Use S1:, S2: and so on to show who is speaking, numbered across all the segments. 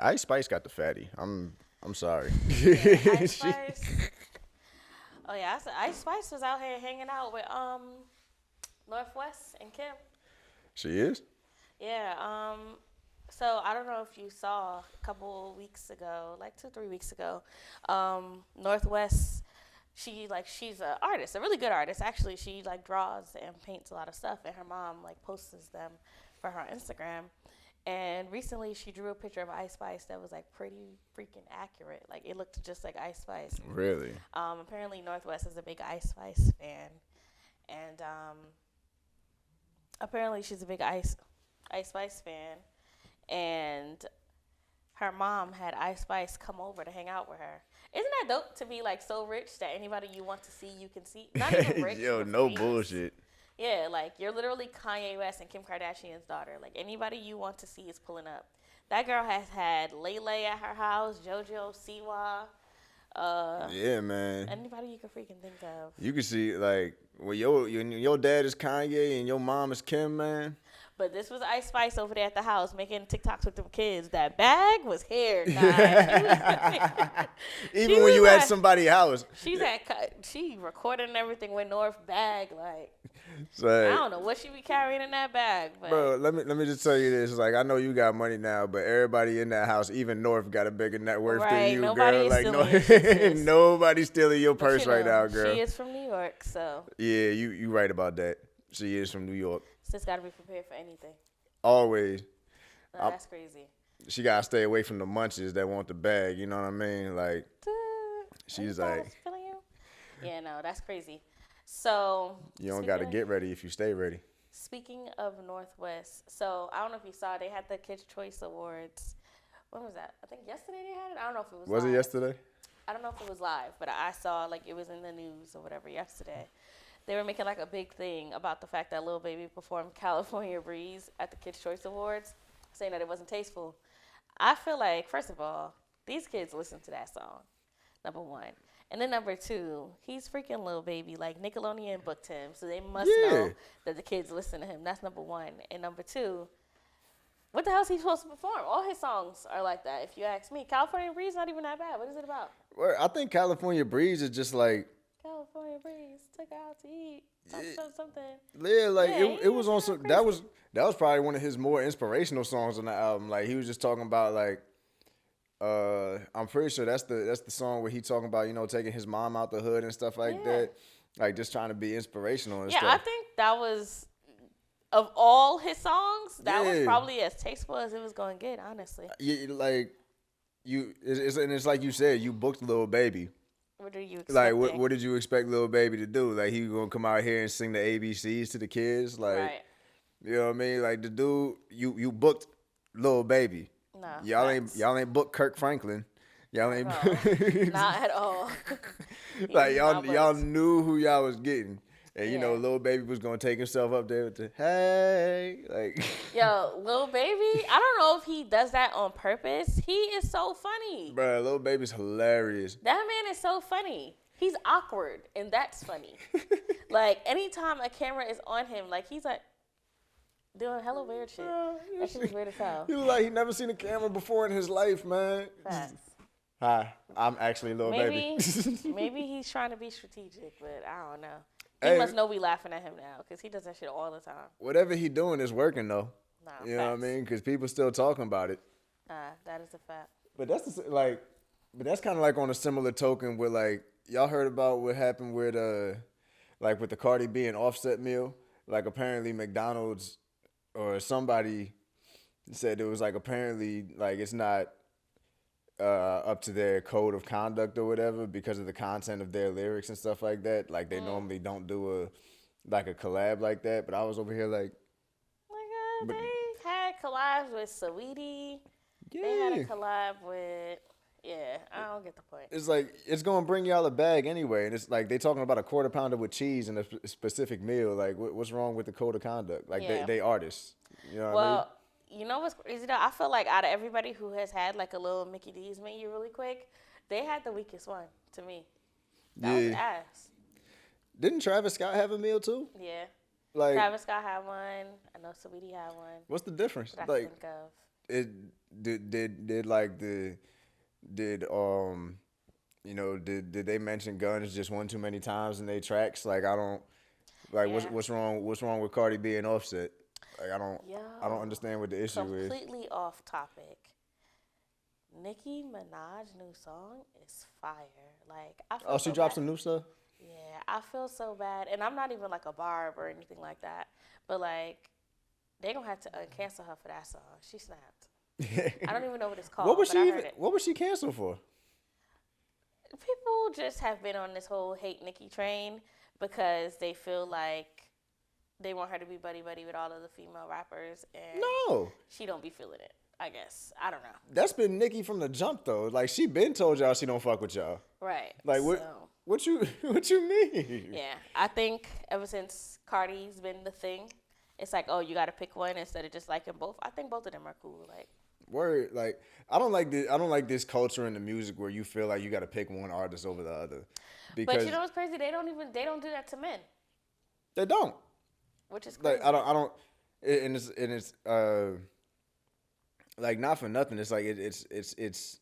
S1: Ice Spice got the fatty. I'm sorry.
S2: Yeah, Ice
S1: she,
S2: Spice. Oh yeah, Ice Spice was out here hanging out with Northwest and Kim.
S1: she is.
S2: Yeah. So I don't know if you saw a couple weeks ago, like 2 3 weeks ago, Northwest. She's an artist, a really good artist actually. She like draws and paints a lot of stuff, and her mom like posts them for her Instagram. And recently, she drew a picture of Ice Spice that was like pretty freaking accurate. Like it looked just like Ice Spice.
S1: Really?
S2: Apparently, Northwest is a big Ice Spice fan, and apparently she's a big Ice Spice fan, and her mom had Ice Spice come over to hang out with her. Isn't that dope to be like so rich that anybody you want to see you can see? Not even rich,
S1: Yo,
S2: but
S1: no
S2: famous.
S1: bullshit.
S2: Yeah, like you're literally Kanye West and Kim Kardashian's daughter. Like anybody you want to see is pulling up. That girl has had Lele at her house, JoJo, Siwa,
S1: Yeah, man.
S2: anybody you can freaking think of.
S1: You can see like when your dad is Kanye and your mom is Kim, man.
S2: But this was Ice Spice over there at the house making TikToks with them kids. That bag was hair, guys.
S1: Even when you at somebody's house.
S2: She recording everything with North bag. Like
S1: So,
S2: I don't know what she be carrying in that bag, but
S1: bro, let me just tell you this. Like I know you got money now, but everybody in that house, even North, got a bigger net worth than
S2: right,
S1: you,
S2: nobody
S1: girl.
S2: is
S1: Like
S2: stealing your shit, sis.
S1: nobody's stealing your
S2: But,
S1: purse right now, girl.
S2: She is from New York, so
S1: Yeah, you right about that. She is from New York.
S2: sis got to be prepared for anything.
S1: Always.
S2: No, that's crazy.
S1: She gotta stay away from the munches that want the bag. You know what I mean? Like she's
S2: Anybody
S1: like,
S2: feeling you? Yeah, no, that's crazy. So
S1: you don't
S2: speaking
S1: gotta
S2: of-
S1: get ready if you stay ready.
S2: Speaking of Northwest, so I don't know if you saw, they had the Kids Choice Awards. When was that? I think yesterday they had it. I don't know if it was.
S1: Was it
S2: live.
S1: yesterday?
S2: I don't know if it was live, but I saw like it was in the news or whatever yesterday. They were making like a big thing about the fact that Lil Baby performed California Breeze at the Kids Choice Awards, saying that it wasn't tasteful. I feel like, first of all, these kids listen to that song, number one. And then number two, he's freaking Lil Baby. Like Nickelodeon booked him, so they must know that the kids listen to him. That's number one. And number two, what the hell is he supposed to perform? All his songs are like that, if you ask me. California Breeze not even that bad. What is it about?
S1: Well, I think California Breeze is just like,
S2: California Breeze, took out to eat, something.
S1: yeah, like
S2: Yeah,
S1: it was on
S2: sound
S1: some.
S2: crazy.
S1: That was probably one of his more inspirational songs on the album. Like he was just talking about like, I'm pretty sure that's the song where he talking about taking his mom out the hood and stuff like
S2: Yeah.
S1: that. Like just trying to be inspirational and
S2: Yeah,
S1: stuff.
S2: I think that was, of all his songs, that was
S1: Yeah.
S2: probably as tasteful as it was going to get, honestly.
S1: Yeah, like and it's like you said, you booked Lil Baby.
S2: What are you
S1: Like,
S2: expecting?
S1: what did you expect Lil Baby to do? Like, he gonna come out here and sing the ABCs to the kids? Like,
S2: Right.
S1: you know what I mean? Like, the dude, you booked Lil Baby.
S2: No.
S1: Y'all ain't booked Kirk Franklin. Y'all ain't.
S2: No. Not at all.
S1: Like,
S2: He's
S1: y'all
S2: not booked.
S1: knew who y'all was getting. And,
S2: Yeah.
S1: Lil Baby was gonna take himself up there with the, hey. Like,
S2: Yo, Lil Baby, I don't know if he does that on purpose. He is so funny.
S1: bruh, Lil Baby's hilarious.
S2: That man is so funny. He's awkward, and that's funny. Like, anytime a camera is on him, like, he's like, doing hella weird shit. That shit is weird as hell.
S1: He was like, he never seen a camera before in his life, man.
S2: Facts.
S1: Hi, I'm actually Lil Baby.
S2: Maybe he's trying to be strategic, but I don't know. He
S1: Hey.
S2: must know we laughing at him now, because he does that shit all the time.
S1: Whatever he doing is working though.
S2: Nah,
S1: You know what I
S2: facts.
S1: mean? Because people still talking about it.
S2: That is a fact.
S1: But that's kind of like on a similar token with like y'all heard about what happened with like with the Cardi B and Offset meal. Like apparently McDonald's or somebody said it was like apparently like it's not up to their code of conduct or whatever because of the content of their lyrics and stuff like that. Like they normally don't do a collab like that. But I was over here like,
S2: Like,
S1: But-
S2: they had collabs with Saweetie.
S1: yeah.
S2: They had a collab with, yeah, I don't get the point.
S1: It's like it's gonna bring y'all a bag anyway, and it's like they talking about a quarter pounder with cheese in a specific meal. Like, what's wrong with the code of conduct? Like,
S2: Yeah.
S1: they artists. You know what I mean?
S2: Well, you know what's crazy though? I feel like out of everybody who has had like a little Mickey D's menu really quick, they had the weakest one to me. That was
S1: Yeah.
S2: ass.
S1: Didn't Travis Scott have a meal too?
S2: Yeah.
S1: Like,
S2: Travis Scott had one. I know Saweetie had one.
S1: what's the difference?
S2: That I
S1: Like,
S2: can think of.
S1: it did like did did they mention guns just one too many times in their tracks? Like I don't like
S2: Yeah.
S1: what's wrong with Cardi B and Offset? Like I don't
S2: Yo,
S1: understand what the issue is.
S2: completely off topic. Nicki Minaj new song is fire. Like I
S1: Oh,
S2: feel
S1: she
S2: so
S1: dropped
S2: bad.
S1: some new stuff.
S2: Yeah, I feel so bad, and I'm not even like a barb or anything like that. But like, they gonna have to cancel her for that song. She snapped. I don't even know what it's
S1: What
S2: called,
S1: was
S2: but I
S1: she
S2: heard
S1: even?
S2: it.
S1: What was she canceled for?
S2: People just have been on this whole hate Nicki train because they feel like they want her to be buddy buddy with all of the female rappers, and
S1: No,
S2: she don't be feeling it. I guess I don't know.
S1: that's been Nicki from the jump though. Like she been told y'all she don't fuck with y'all.
S2: Right.
S1: Like
S2: So
S1: what you what you mean?
S2: yeah, I think ever since Cardi's been the thing, it's like, oh, you got to pick one instead of just liking both. I think both of them are cool. Like,
S1: Word, like I don't like this culture in the music where you feel like you got to pick one artist over the other,
S2: but
S1: because
S2: you know what's crazy? They don't do that to men,
S1: they don't.
S2: which is
S1: Like
S2: crazy.
S1: I don't, and it's like not for nothing. It's like it's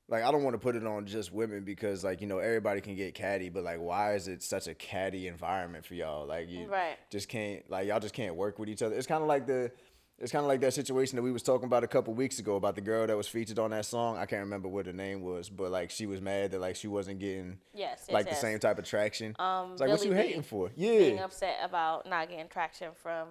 S1: like I don't want to put it on just women because like everybody can get catty, but like why is it such a catty environment for y'all? Like you
S2: Right.
S1: just can't like y'all just can't work with each other. It's kind of like that situation that we was talking about a couple weeks ago about the girl that was featured on that song. I can't remember what her name was, but like she was mad that like she wasn't getting
S2: Yes. Yes.
S1: like the
S2: Yes.
S1: same type of traction. It's like what
S2: Billy
S1: you
S2: B
S1: hating for?
S2: being
S1: Yeah,
S2: upset about not getting traction from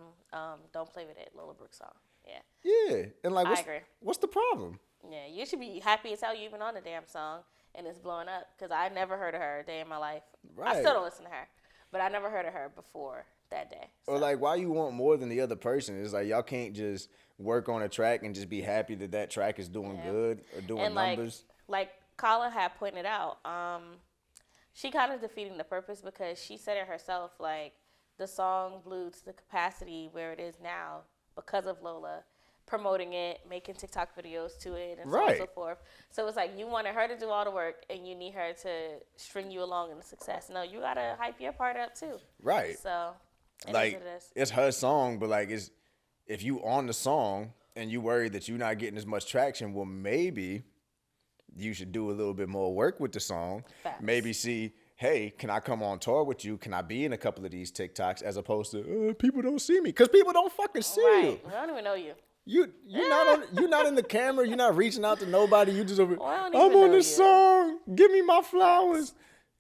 S2: "Don't Play with It" Lola Brooke song. Yeah.
S1: yeah, and like
S2: I agree.
S1: what's the problem?
S2: Yeah, you should be happy as hell you even on the damn song and it's blowing up because I never heard of her a day in my life. I
S1: Right.
S2: still don't listen to her, but I never heard of her before that day.
S1: Or like, why you want more than the other person? It's like y'all can't just work on a track and just be happy that that track is doing
S2: Yeah.
S1: good or doing
S2: And
S1: numbers.
S2: like Kala had pointed out, she kind of defeating the purpose because she said it herself. Like the song blew to the capacity where it is now because of Lola promoting it, making TikTok videos to it, and so on and so
S1: Right.
S2: forth. So it's like you wanted her to do all the work, and you need her to string you along in the success. No, you gotta hype your part up too.
S1: Right.
S2: So it is
S1: Like
S2: what it is.
S1: it's her song, but like it's if you on the song and you worried that you're not getting as much traction, well maybe you should do a little bit more work with the song.
S2: Facts.
S1: Maybe see, hey, can I come on tour with you? Can I be in a couple of these TikToks as opposed to people don't see me because people don't fucking see
S2: Right.
S1: you.
S2: We don't even know you.
S1: You're not in the camera. You're not reaching out to nobody. You just over.
S2: Well, I don't
S1: I'm
S2: even
S1: on
S2: know
S1: this
S2: you."
S1: song. Give me my flowers,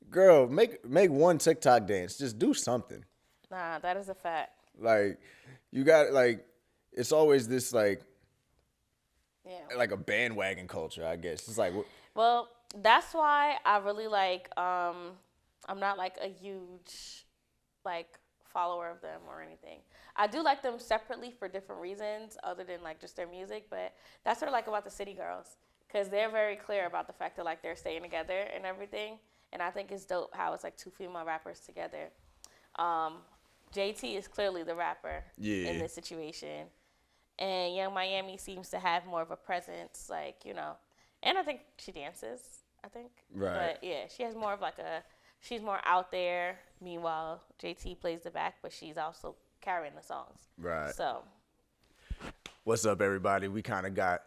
S1: girl. Make one TikTok dance. Just do something.
S2: Nah, that is a fact.
S1: Like you got like it's always this like
S2: Yeah.
S1: a bandwagon culture. I guess it's like
S2: Well, that's why I really like. I'm not like a huge like follower of them or anything. I do like them separately for different reasons other than like just their music, but that's what I like about the City Girls because they're very clear about the fact that like they're staying together and everything. And I think it's dope how it's like two female rappers together. JT is clearly the rapper
S1: Yeah.
S2: in this situation, and Young Miami seems to have more of a presence, like and I think she dances. I think,
S1: Right.
S2: But yeah, she has more of like she's more out there. Meanwhile, JT plays the back, but she's also carrying the songs.
S1: Right.
S2: So
S1: What's up, everybody? We got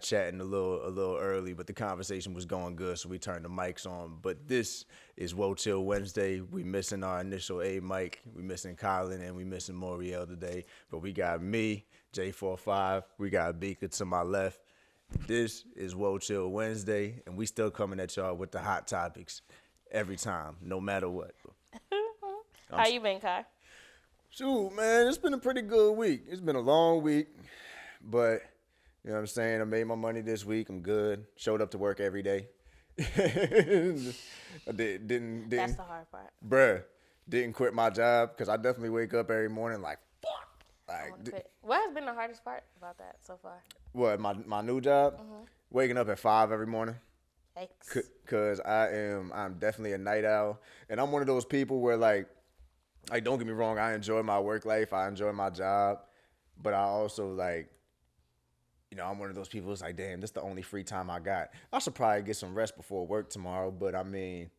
S1: chatting a little early, but the conversation was going good, so we turned the mics on. But this is Woah Chill Wednesday. We missing our initial A mic. We missing Colin and we missing Moriel today. But we got me, J45. We got Bika to my left. This is Woah Chill Wednesday, and we still coming at y'all with the hot topics every time, no matter what.
S2: how you been, Kai?
S1: Shoot, man, it's been a pretty good week. It's been a long week, but you know what I'm saying? I made my money this week. I'm good. Showed up to work every day. I didn't,
S2: That's the hard part.
S1: bruh, didn't quit my job because I definitely wake up every morning like, fuck.
S2: What has been the hardest part about that so far?
S1: What, my new job? Waking up at 5 every morning.
S2: Yikes.
S1: Cause I'm definitely a night owl, and I'm one of those people where like don't get me wrong, I enjoy my work life, I enjoy my job, but I also like, I'm one of those people. It's like, damn, this is the only free time I got. I should probably get some rest before work tomorrow, but I mean,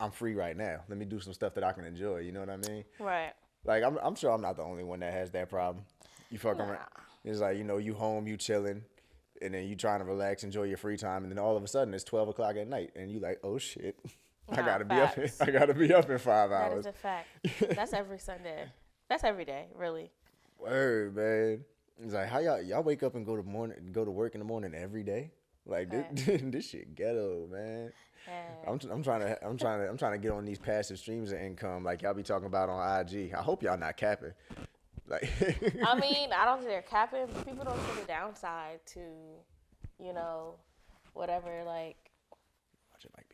S1: I'm free right now. Let me do some stuff that I can enjoy. You know what I mean?
S2: Right.
S1: Like I'm sure I'm not the only one that has that problem. You fuck around. It's like, you home, you chilling, and then you trying to relax, enjoy your free time, and then all of a sudden it's 12 o'clock at night, and you like, oh shit, I
S2: No,
S1: gotta be up.
S2: facts.
S1: I gotta be up in 5
S2: That is
S1: hours.
S2: a fact. That's every Sunday. That's every day, really.
S1: Word, man. It's like how y'all wake up and go to work in the morning every day. Like
S2: Facts.
S1: this shit ghetto, man.
S2: Yeah.
S1: I'm trying to get on these passive streams of income like y'all be talking about on IG. I hope y'all not capping. Like,
S2: I mean, I don't think they're capping. People don't see the downside to, whatever, like.
S1: watch it, Mike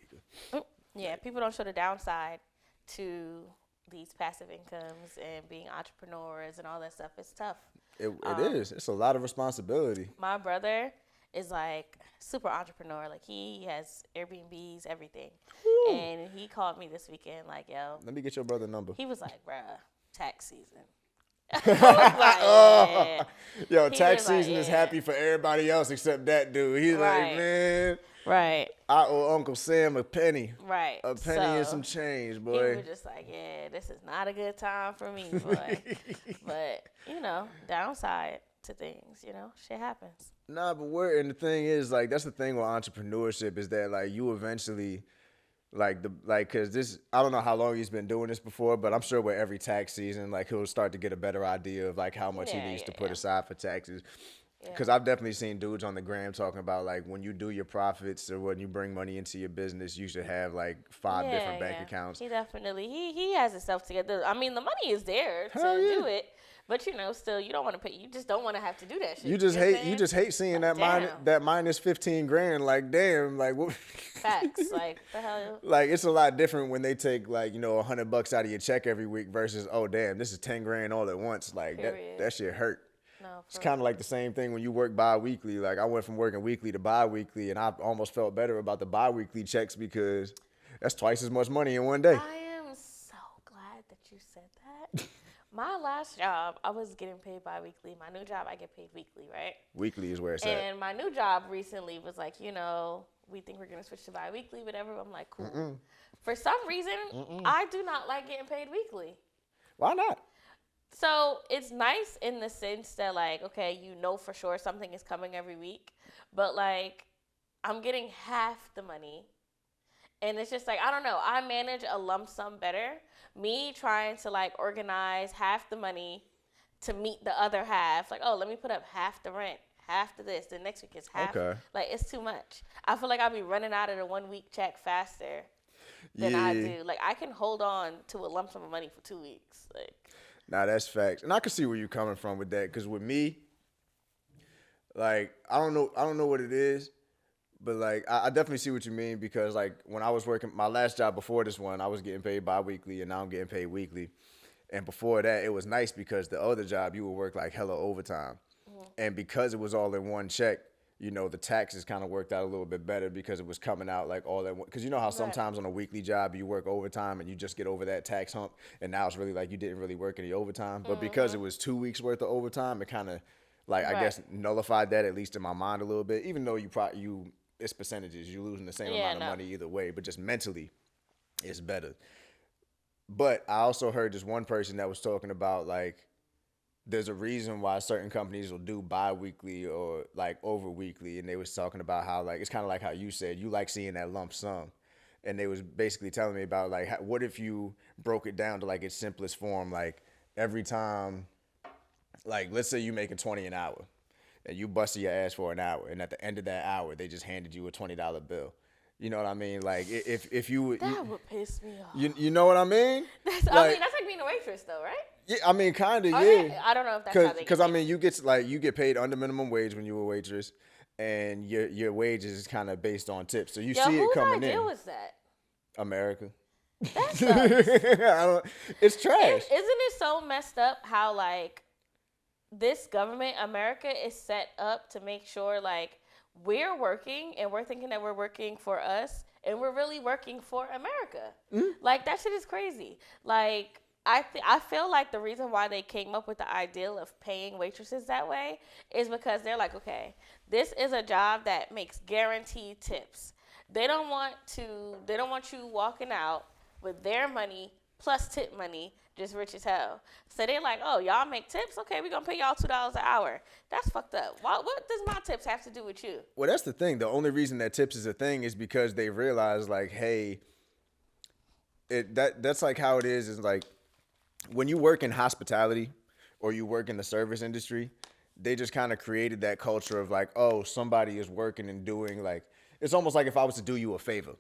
S1: Bika.
S2: Yeah, people don't show the downside to these passive incomes and being entrepreneurs and all that stuff. It's tough.
S1: It is. It's a lot of responsibility.
S2: My brother is like super entrepreneur. Like he has Airbnbs, everything.
S1: Woo.
S2: And he called me this weekend like, yo.
S1: Let me get your brother number.
S2: He was like, bruh, tax season. I was like, yeah.
S1: Yo,
S2: He
S1: tax
S2: was like,
S1: season is
S2: yeah.
S1: happy for everybody else except that dude. He's
S2: Right.
S1: like, man,
S2: Right,
S1: I owe Uncle Sam a penny.
S2: right.
S1: A penny and some change,
S2: He
S1: boy.
S2: was just like, yeah, this is not a good time for me, boy. But, downside to things, shit happens.
S1: Nah, but and the thing is, like, that's the thing with entrepreneurship is that, like, you eventually, cause this, I don't know how long he's been doing this before, but I'm sure with every tax season, like, he'll start to get a better idea of, like, how much he needs to put aside for taxes.
S2: Yeah.
S1: Because I've definitely seen dudes on the gram talking about, like, when you do your profits or when you bring money into your business, you should have, like, 5 different bank accounts.
S2: He definitely, he has himself together. I mean, the money is there
S1: Hell
S2: to
S1: yeah.
S2: do it. But, still, you don't want to pay. You just don't want to have to do that shit.
S1: You just
S2: know what I'm
S1: hate
S2: saying?
S1: seeing
S2: Like,
S1: that minus 15 grand. Like, damn, like what?
S2: Facts. Like, the hell?
S1: Like, it's a lot different when they take, like, $100 out of your check every week versus, oh damn, this is 10 grand all at once. Like
S2: Period.
S1: that shit hurt.
S2: No,
S1: It's kind of like the same thing when you work bi-weekly. Like, I went from working weekly to bi-weekly, and I almost felt better about the bi-weekly checks because that's twice as much money in one day.
S2: I am so glad that you said that. My last job, I was getting paid bi-weekly. My new job, I get paid weekly, right?
S1: Weekly is where it's at.
S2: And my new job recently was like, we think we're going to switch to bi-weekly, whatever. I'm like, cool. For some reason, I do not like getting paid weekly.
S1: Why not?
S2: So it's nice in the sense that, like, okay, for sure something is coming every week. But, like, I'm getting half the money. And it's just like, I don't know. I manage a lump sum better. Me trying to, like, organize half the money to meet the other half. Like, oh, let me put up half the rent, half the this. The next week is half.
S1: Okay.
S2: Like, it's too much. I feel like I'll be running out of the 1 week check faster than I do. Like, I can hold on to a lump sum of money for 2 weeks. Like,
S1: Nah, that's facts. And I can see where you're coming from with that. Because with me, like, I don't know what it is. But, like, I definitely see what you mean because, like, when I was working, my last job before this one, I was getting paid bi-weekly, and now I'm getting paid weekly. And before that, it was nice because the other job, you would work, like, hella overtime. And because it was all in one check, the taxes kind of worked out a little bit better because it was coming out, like, all at once. Because you know how sometimes on a weekly job, you work overtime and you just get over that tax hump, and now it's really like you didn't really work any overtime. But because it was 2 weeks worth of overtime, it kind of, like, I guess nullified that, at least in my mind a little bit, even though it's percentages. You're losing the same amount of money either way, but just mentally, it's better. But I also heard this one person that was talking about, like, there's a reason why certain companies will do bi-weekly or, like, over weekly, and they was talking about how, like, it's kind of like how you said, you like seeing that lump sum. And they was basically telling me about, like, what if you broke it down to, like, its simplest form, like, every time, like, let's say you making $20 an hour. And you busted your ass for an hour, and at the end of that hour, they just handed you a $20 bill. You know what I mean? Like, if you would...
S2: that would piss me off.
S1: You know what I mean?
S2: That's like being a waitress, though, right?
S1: Yeah, I mean, kind of, yeah.
S2: I don't know if that's how they
S1: Because, I mean, you get paid under minimum wage when you're a waitress, and your wages is kind of based on tips. So you see it coming in.
S2: Whose idea was that?
S1: America.
S2: That sucks.
S1: It's trash.
S2: Isn't it so messed up how, like, this government, America, is set up to make sure, like, we're working and we're thinking that we're working for us and we're really working for America. Like, that shit is crazy. Like, I feel like the reason why they came up with the ideal of paying waitresses that way is because they're like, okay, this is a job that makes guaranteed tips. They don't want you walking out with their money plus tip money, just rich as hell. So they're like, oh, y'all make tips? Okay, we're going to pay y'all $2 an hour. That's fucked up. What does my tips have to do with you?
S1: Well, that's the thing. The only reason that tips is a thing is because they realize, like, hey, that's like how it is like when you work in hospitality or you work in the service industry, they just kind of created that culture of like, oh, somebody is working and doing, like, it's almost like if I was to do you a favor.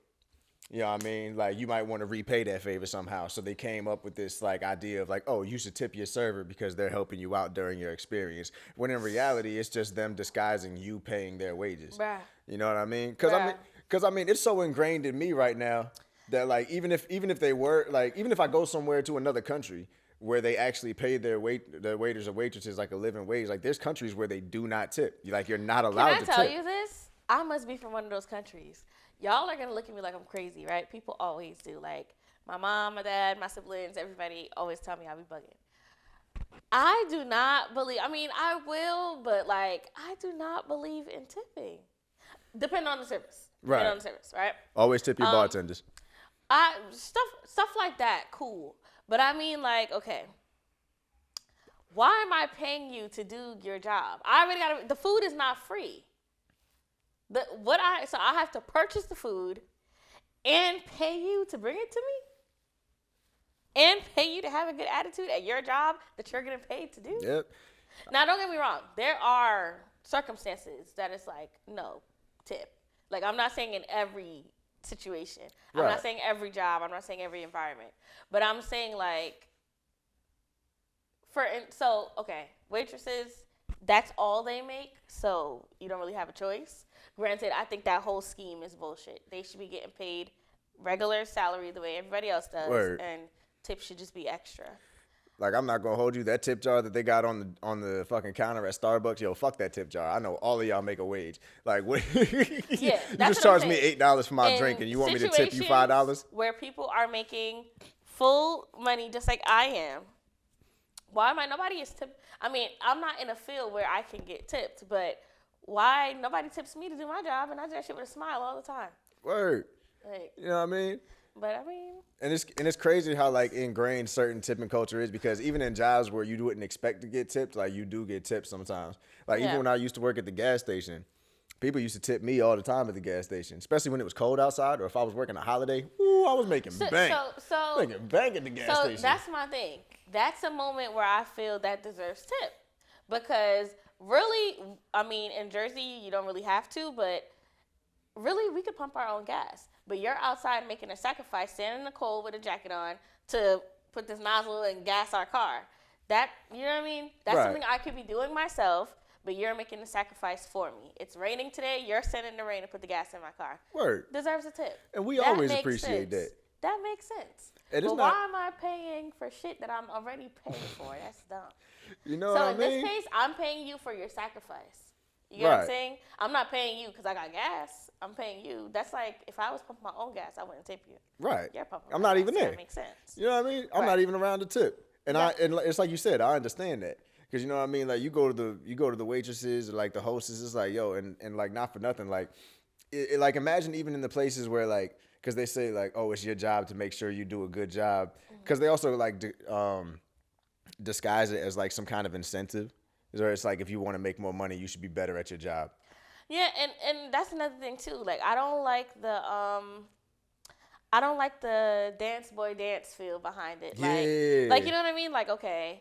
S1: You know what I mean? Like, you might want to repay that favor somehow. So they came up with this, like, idea of, like, oh, you should tip your server because they're helping you out during your experience. When in reality, it's just them disguising you paying their wages.
S2: Bruh.
S1: You know what I mean? Because I mean, it's so ingrained in me right now that, like, even if they were, like, even if I go somewhere to another country where they actually pay their waiters or waitresses like a living wage, like, there's countries where they do not tip. Like, you're not allowed to tip.
S2: Can I tell you this? I must be from one of those countries. Y'all are going to look at me like I'm crazy, right? People always do. Like, my mom, my dad, my siblings, everybody always tell me I be bugging. I do not believe, I mean, I will, but, like, I do not believe in tipping. Depending on the service.
S1: Right.
S2: Depending on the service, right?
S1: Always tip your bartenders.
S2: Stuff like that, cool. But I mean, like, okay, why am I paying you to do your job? I already got the food is not free. So I have to purchase the food and pay you to bring it to me? And pay you to have a good attitude at your job that you're getting paid to do?
S1: Yep.
S2: Now, don't get me wrong. There are circumstances that it's like, no, tip. Like, I'm not saying in every situation. I'm not saying every job. I'm not saying every environment. But I'm saying, like, okay, waitresses, that's all they make, so you don't really have a choice. Granted, I think that whole scheme is bullshit. They should be getting paid regular salary the way everybody else does, and tips should just be extra.
S1: Like, I'm not gonna hold you. That tip jar that they got on the fucking counter at Starbucks, yo, fuck that tip jar. I know all of y'all make a wage. Like, what?
S2: Yeah,
S1: you just charge me $8 for my drink, and you want me to tip you $5?
S2: Where people are making full money, just like I am. Why am I? Nobody is tip. I mean, I'm not in a field where I can get tipped, but why nobody tips me to do my job, and I do that shit with a smile all the time.
S1: Word.
S2: Like,
S1: you know what I mean?
S2: But I mean,
S1: and it's crazy how, like, ingrained certain tipping culture is, because even in jobs where you wouldn't expect to get tipped, like, you do get tips sometimes. Like, even when I used to work at the gas station, people used to tip me all the time at the gas station, especially when it was cold outside, or if I was working a holiday. Ooh, I was making bank. Making bank at the gas station.
S2: So that's my thing. That's a moment where I feel that deserves tip, because really, I mean, in Jersey you don't really have to, but really we could pump our own gas. But you're outside making a sacrifice, standing in the cold with a jacket on to put this nozzle and gas our car. That, you know what I mean? That's something I could be doing myself, but you're making the sacrifice for me. It's raining today. You're sending the rain to put the gas in my car.
S1: Word.
S2: Deserves a tip.
S1: And we always appreciate that.
S2: That makes sense. But why am I paying for shit that I'm already paying for? That's dumb.
S1: You know what I mean?
S2: So in this case, I'm paying you for your sacrifice. You get what I'm saying? I'm not paying you because I got gas. I'm paying you. That's like, if I was pumping my own gas, I wouldn't tip you.
S1: Right.
S2: You're pumping
S1: I'm not even there.
S2: That makes sense.
S1: You know what I mean? I'm not even around the tip. And and it's like you said, I understand that. Because, you know what I mean? Like, you go to the waitresses or, like, the hostesses, it's like, yo, and like, not for nothing, like, like, imagine even in the places where, like, because they say, like, oh, it's your job to make sure you do a good job. Because they also, like, disguise it as, like, some kind of incentive. Where it's like, if you want to make more money, you should be better at your job.
S2: Yeah, and that's another thing too. Like, I don't like the dance boy dance feel behind it. Like, you know what I mean? Like, okay,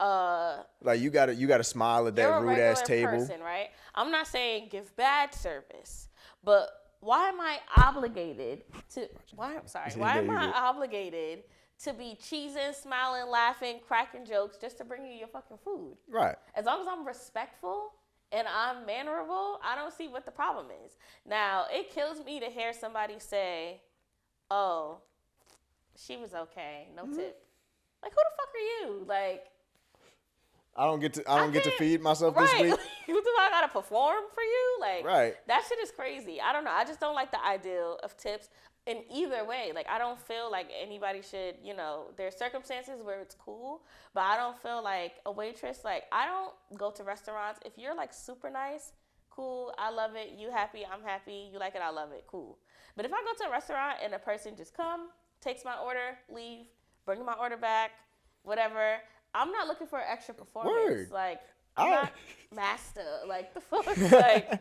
S1: like, you gotta smile at that rude ass table.
S2: Person, right? I'm not saying give bad service, but why am I obligated to? Why am I obligated to be cheesing, smiling, laughing, cracking jokes just to bring you your fucking food?
S1: Right.
S2: As long as I'm respectful and I'm mannerable, I don't see what the problem is. Now, it kills me to hear somebody say, oh, she was okay, no tip. Like, who the fuck are you? Like, I don't get to feed myself this week. You think I gotta perform for you? Like, that shit is crazy. I don't know. I just don't like the ideal of tips in either way. Like, I don't feel like anybody should, you know, there's circumstances where it's cool, but I don't feel like a waitress, like, I don't go to restaurants. If you're, like, super nice, cool, I love it. You happy, I'm happy. You like it, I love it, cool. But if I go to a restaurant and a person just takes my order, leave, bring my order back, whatever. I'm not looking for an extra performance.
S1: Word.
S2: Like, I'm not master. Like, the fuck? Like,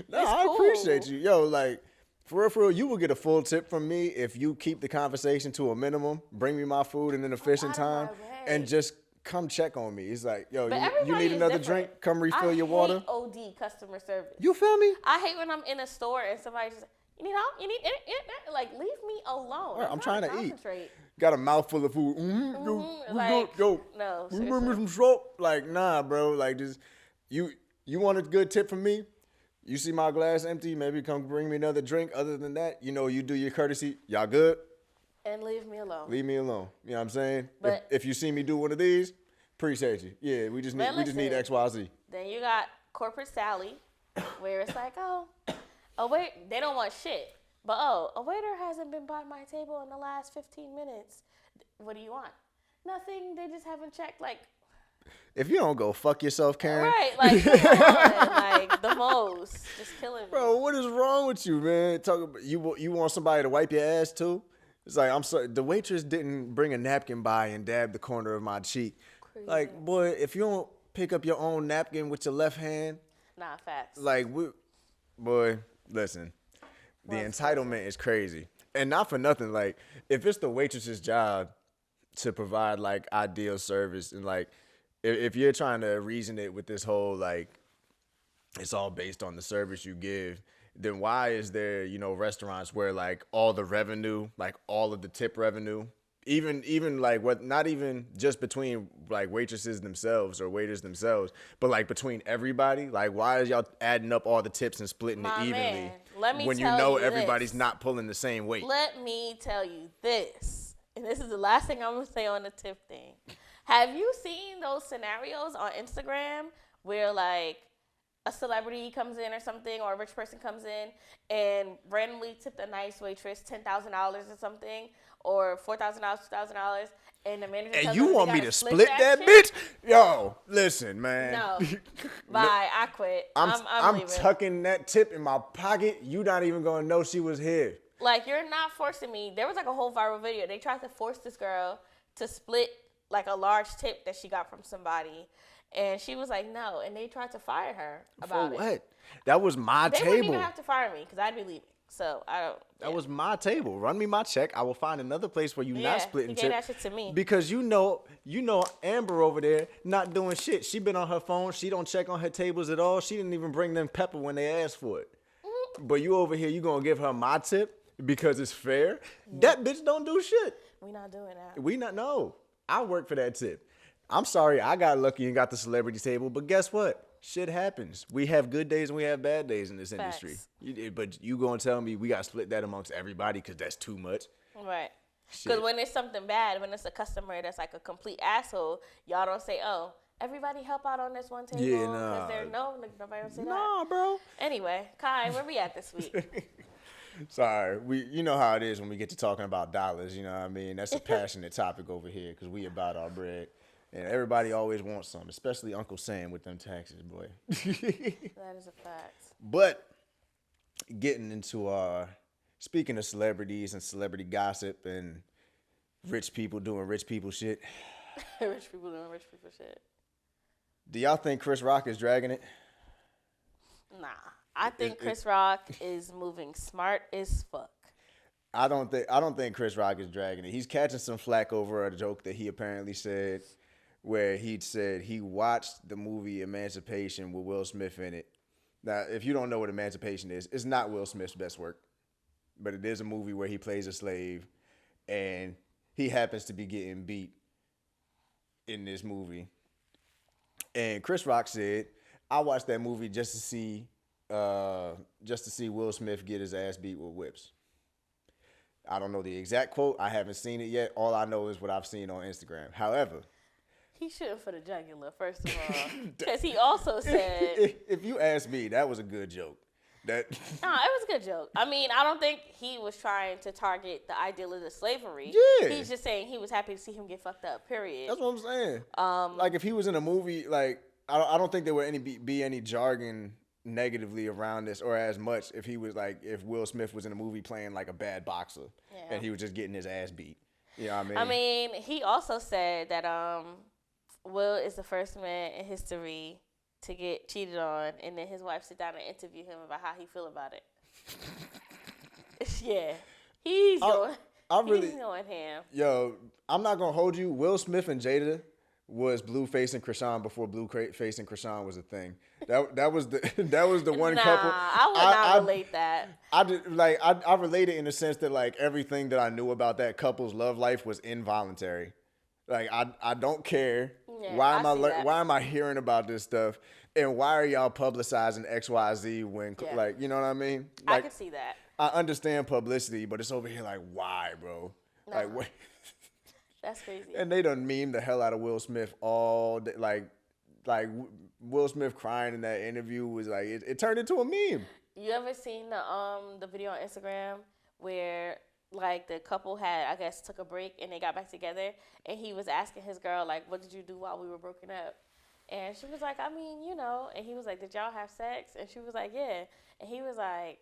S1: No,
S2: it's
S1: I
S2: cool.
S1: appreciate you. Yo, like, for real, you will get a full tip from me if you keep the conversation to a minimum, bring me my food in an efficient time, and just come check on me. It's like, yo, you need another drink? Come refill your water.
S2: I hate OD customer service.
S1: You feel me?
S2: I hate when I'm in a store and somebody's just, you need help? You need it? Like, leave me alone.
S1: I'm trying to eat.
S2: Concentrate.
S1: Got a mouthful of food.
S2: Like,
S1: yo,
S2: no,
S1: you bring me some salt? Like, nah, bro. Like, just you want a good tip from me? You see my glass empty? Maybe come bring me another drink. Other than that, you do your courtesy. Y'all good?
S2: And leave me alone.
S1: Leave me alone. You know what I'm saying?
S2: But
S1: if you see me do one of these, appreciate you. Yeah, we just need XYZ.
S2: Then you got corporate Sally, where it's like, oh wait, they don't want shit. But a waiter hasn't been by my table in the last 15 minutes. What do you want? Nothing. They just haven't checked. Like,
S1: if you don't go fuck yourself, Karen.
S2: Right, like, come on, like, the most, just killing me.
S1: Bro, what is wrong with you, man? Talk about you want somebody to wipe your ass too? It's like, I'm sorry, the waitress didn't bring a napkin by and dab the corner of my cheek. Crazy. Like, boy, if you don't pick up your own napkin with your left hand,
S2: nah, facts.
S1: Like, boy, listen, the entitlement is crazy, and not for nothing. Like, if it's the waitress's job to provide like ideal service, and like, if you're trying to reason it with this whole like, it's all based on the service you give, then why is there, restaurants where like all the revenue, like all of the tip revenue, even like what, not even just between like waitresses themselves or waiters themselves, but like between everybody, like why is y'all adding up all the tips and splitting it evenly when you know everybody's not pulling the same weight?
S2: Let me tell you this, and this is the last thing I'm gonna say on the tip thing. Have you seen those scenarios on Instagram where like a celebrity comes in or something, or a rich person comes in and randomly tipped a nice waitress $10,000 or something, or $4,000, $2,000, and the manager tells
S1: and you
S2: them
S1: want me
S2: to
S1: split that bitch? Yo, listen, man.
S2: No, bye. I quit.
S1: I'm
S2: leaving.
S1: tucking that tip in my pocket. You not even gonna know she was here.
S2: Like, you're not forcing me. There was like a whole viral video. They tried to force this girl to split like a large tip that she got from somebody. And she was like, no. And they tried to fire her about
S1: it. For what? That was my table.
S2: They wouldn't even have to fire me because I'd be leaving. So I don't.
S1: That was my table. Run me my check. I will find another place where you not splitting tip.
S2: You gave that shit to me.
S1: Because you know Amber over there not doing shit. She been on her phone. She don't check on her tables at all. She didn't even bring them pepper when they asked for it. Mm-hmm. But you over here, you gonna give her my tip because it's fair? Yeah. That bitch don't do shit.
S2: We not doing that.
S1: No. I work for that tip. I'm sorry, I got lucky and got the celebrity table, but guess what? Shit happens. We have good days and we have bad days in this industry. But you gonna tell me we gotta split that amongst everybody because that's too much?
S2: Right. Because when it's something bad, when it's a customer that's like a complete asshole, y'all don't say, oh, everybody help out on this one table.
S1: Yeah, nah.
S2: Because nobody don't say that.
S1: Nah, bro.
S2: Anyway, Kai, where we at this week?
S1: Sorry, you know how it is when we get to talking about dollars, you know what I mean? That's a passionate topic over here because we about our bread. And everybody always wants some, especially Uncle Sam with them taxes, boy.
S2: That is a fact.
S1: But getting into speaking of celebrities and celebrity gossip and rich people doing rich people shit.
S2: Rich people doing rich people shit.
S1: Do y'all think Chris Rock is dragging it?
S2: Nah. I think Chris Rock is moving smart as fuck.
S1: I don't think Chris Rock is dragging it. He's catching some flack over a joke that he apparently said, where he'd said he watched the movie Emancipation with Will Smith in it. Now, if you don't know what Emancipation is, it's not Will Smith's best work, but it is a movie where he plays a slave, and he happens to be getting beat in this movie. And Chris Rock said, "I watched that movie just to see Will Smith get his ass beat with whips." I don't know the exact quote. I haven't seen it yet. All I know is what I've seen on Instagram. However,
S2: he shouldn't for the jugular, first of all, because he also said,
S1: if you ask me, that was a good joke.
S2: No, it was a good joke. I mean, I don't think he was trying to target the ideal of the slavery.
S1: Yeah.
S2: He's just saying he was happy to see him get fucked up, period.
S1: That's what I'm saying. Like, if he was in a movie, like, I don't think there would be any jargon negatively around this, or as much if he was like, if Will Smith was in a movie playing like a bad boxer and he was just getting his ass beat. Yeah,
S2: I mean, he also said that Will is the first man in history to get cheated on, and then his wife sit down and interview him about how he feel about it. Yeah, he's going. He's going ham.
S1: Yo, I'm not gonna hold you. Will Smith and Jada was Blueface and Krishan before Blueface and Krishan was a thing. That was the one couple.
S2: I would not relate that.
S1: I relate it in the sense that like everything that I knew about that couple's love life was involuntary. Like I don't care.
S2: Yeah,
S1: why am I hearing about this stuff? And why are y'all publicizing XYZ when like, you know what I mean? Like,
S2: I can see that.
S1: I understand publicity, but it's over here like, why, bro?
S2: No.
S1: Like, what?
S2: That's crazy.
S1: And they done meme the hell out of Will Smith all day. Like Will Smith crying in that interview was like, it turned into a meme.
S2: You ever seen the video on Instagram where like the couple had, I guess, took a break and they got back together, and he was asking his girl like, what did you do while we were broken up? And she was like, I mean, you know. And he was like, did y'all have sex? And she was like, yeah. And he was like,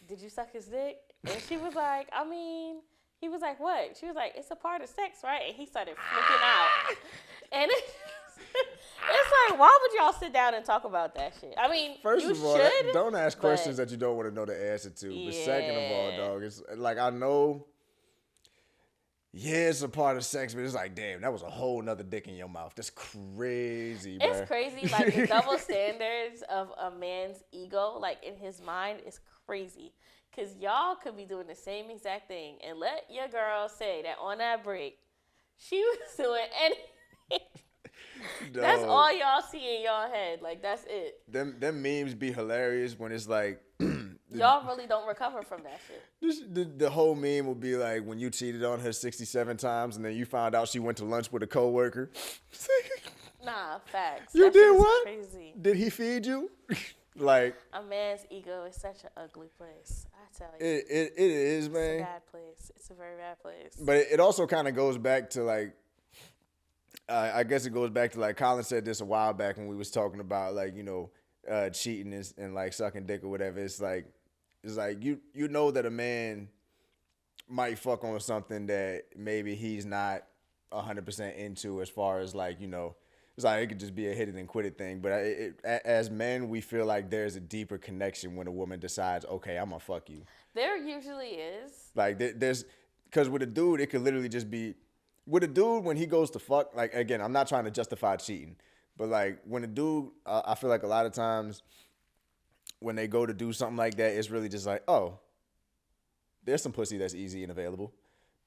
S2: did you suck his dick? And she was like, I mean, he was like, what? She was like, it's a part of sex, right? And he started flipping out. And it's like, why would y'all sit down and talk about that shit? I mean,
S1: first
S2: you
S1: of all,
S2: should,
S1: don't ask questions that you don't want to know the answer to.
S2: Yeah.
S1: But second of all, dog, it's like, I know, yeah, it's a part of sex, but it's like, damn, that was a whole nother dick in your mouth. That's crazy, bro.
S2: It's crazy. Like, the double standards of a man's ego, like, in his mind is crazy. Because y'all could be doing the same exact thing. And let your girl say that on that break, she was doing anything. That's all y'all see in y'all head. Like, that's it.
S1: Them memes be hilarious when it's like...
S2: y'all really don't recover from that
S1: shit. The whole meme will be like when you cheated on her 67 times and then you found out she went to lunch with a coworker.
S2: Nah, facts.
S1: You
S2: that
S1: did what?
S2: Crazy.
S1: Did he feed you? Like,
S2: a man's ego is such an ugly place. I tell you.
S1: It is, man.
S2: It's a bad place. It's a very bad place.
S1: But it also kind of goes back to like, I guess it goes back to like Colin said this a while back when we was talking about like, you know, cheating and like sucking dick or whatever. It's like you know that a man might fuck on something that maybe he's not 100% into as far as like, you know, it's like it could just be a hit it and quit it thing. But as men, we feel like there's a deeper connection when a woman decides, okay, I'm gonna fuck you.
S2: There usually is.
S1: Like there's, because with a dude, it could literally just be, with a dude when he goes to fuck, like again, I'm not trying to justify cheating, but like when a dude, I feel like a lot of times when they go to do something like that, it's really just like, oh, there's some pussy that's easy and available.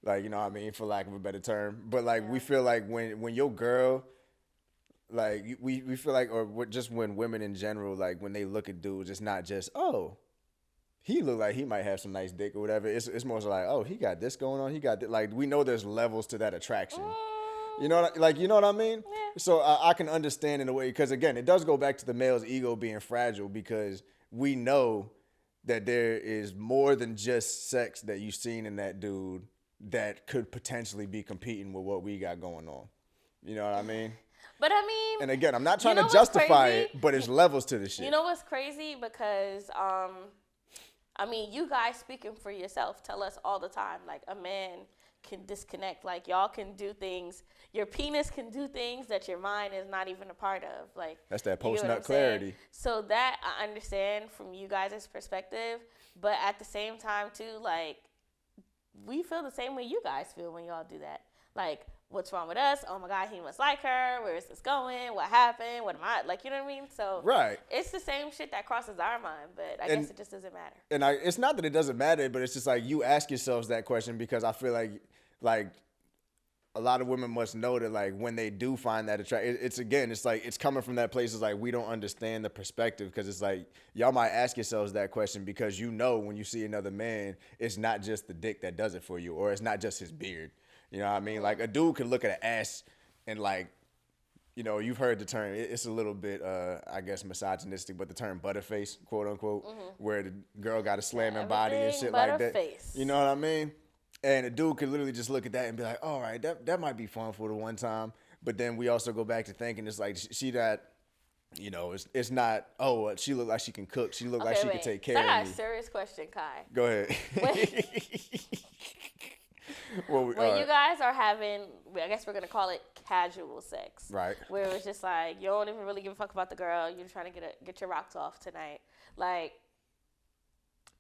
S1: Like, you know what I mean, for lack of a better term. But like, we feel like when your girl, like we feel like, or just when women in general, like when they look at dudes, it's not just, oh, he look like he might have some nice dick or whatever. It's more so like, oh, he got this going on. He got this. Like, we know there's levels to that attraction. You know what I mean?
S2: Yeah.
S1: So I can understand in a way, because again, it does go back to the male's ego being fragile, because we know that there is more than just sex that you've seen in that dude that could potentially be competing with what we got going on. You know what I mean?
S2: But I mean,
S1: and again, I'm not trying to justify it, but it's levels to the shit.
S2: You know what's crazy? Because I mean, you guys speaking for yourself tell us all the time, like, a man can disconnect. Like, y'all can do things. Your penis can do things that your mind is not even a part of. Like,
S1: that's that post-nut clarity.
S2: So that I understand from you guys' perspective, but at the same time too, like, we feel the same way you guys feel when y'all do that. Like, what's wrong with us? Oh my God, he must like her. Where is this going? What happened? What am I, like, you know what I mean? So
S1: right, it's
S2: the same shit that crosses our mind, but I guess it just doesn't matter.
S1: And it's not that it doesn't matter, but it's just like you ask yourselves that question, because I feel like a lot of women must know that, like, when they do find that attraction, it's like it's coming from that place. It's like we don't understand the perspective, because it's like y'all might ask yourselves that question because you know when you see another man, it's not just the dick that does it for you, or it's not just his beard. You know what I mean? Like, a dude can look at an ass and, like, you know, you've heard the term, it's a little bit, I guess, misogynistic, but the term butterface, quote unquote, where the girl got a slamming body and shit like that. You know what I mean? And a dude could literally just look at that and be like, all right, that might be fun for the one time. But then we also go back to thinking it's like she that, you know, it's not, oh, she look like she can cook. She look like she can take care of me.
S2: That's a serious question, Kai.
S1: Go ahead. Well,
S2: when you guys are having, I guess we're gonna call it casual sex,
S1: right.
S2: where it's just like you don't even really give a fuck about the girl. You're trying to get your rocks off tonight. Like,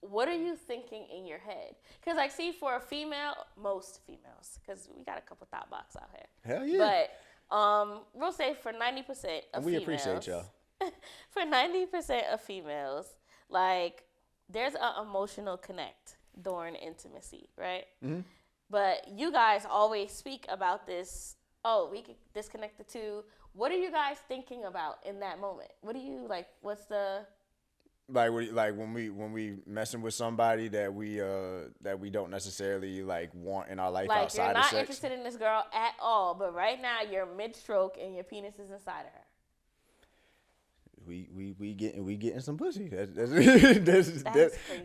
S2: what are you thinking in your head? Because like, see, for a female, most females, because we got a couple thought box out here.
S1: Hell yeah.
S2: But we'll say for 90% of
S1: we
S2: females,
S1: appreciate y'all.
S2: for 90% of females, like, there's an emotional connect during intimacy, right?
S1: Mm-hmm.
S2: But you guys always speak about this. Oh, we could disconnect the two. What are you guys thinking about in that moment? What do you like? What's the
S1: like when we messing with somebody that we don't necessarily like want in our life
S2: like?
S1: outside
S2: You're
S1: of
S2: not
S1: sex.
S2: interested in this girl at all, but right now you're mid-stroke and your penis is inside of her.
S1: We getting some pussy.
S2: That's crazy.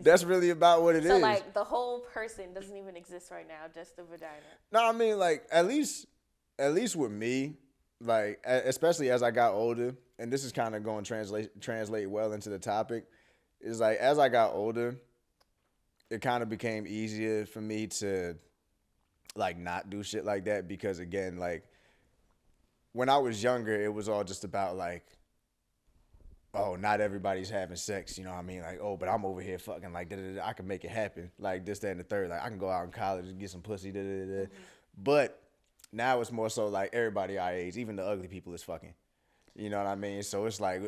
S1: That's really about what it is.
S2: So like the whole person doesn't even exist right now, just the vagina.
S1: No, I mean like at least with me, like especially as I got older, and this is kind of going to translate well into the topic, is like as I got older, it kind of became easier for me to like not do shit like that because again, like when I was younger, it was all just about like, oh, not everybody's having sex, you know what I mean? Like, oh, but I'm over here fucking like, I can make it happen. Like this, that, and the third. Like I can go out in college and get some pussy, Mm-hmm. But now it's more so like everybody our age, even the ugly people is fucking. You know what I mean? So it's like,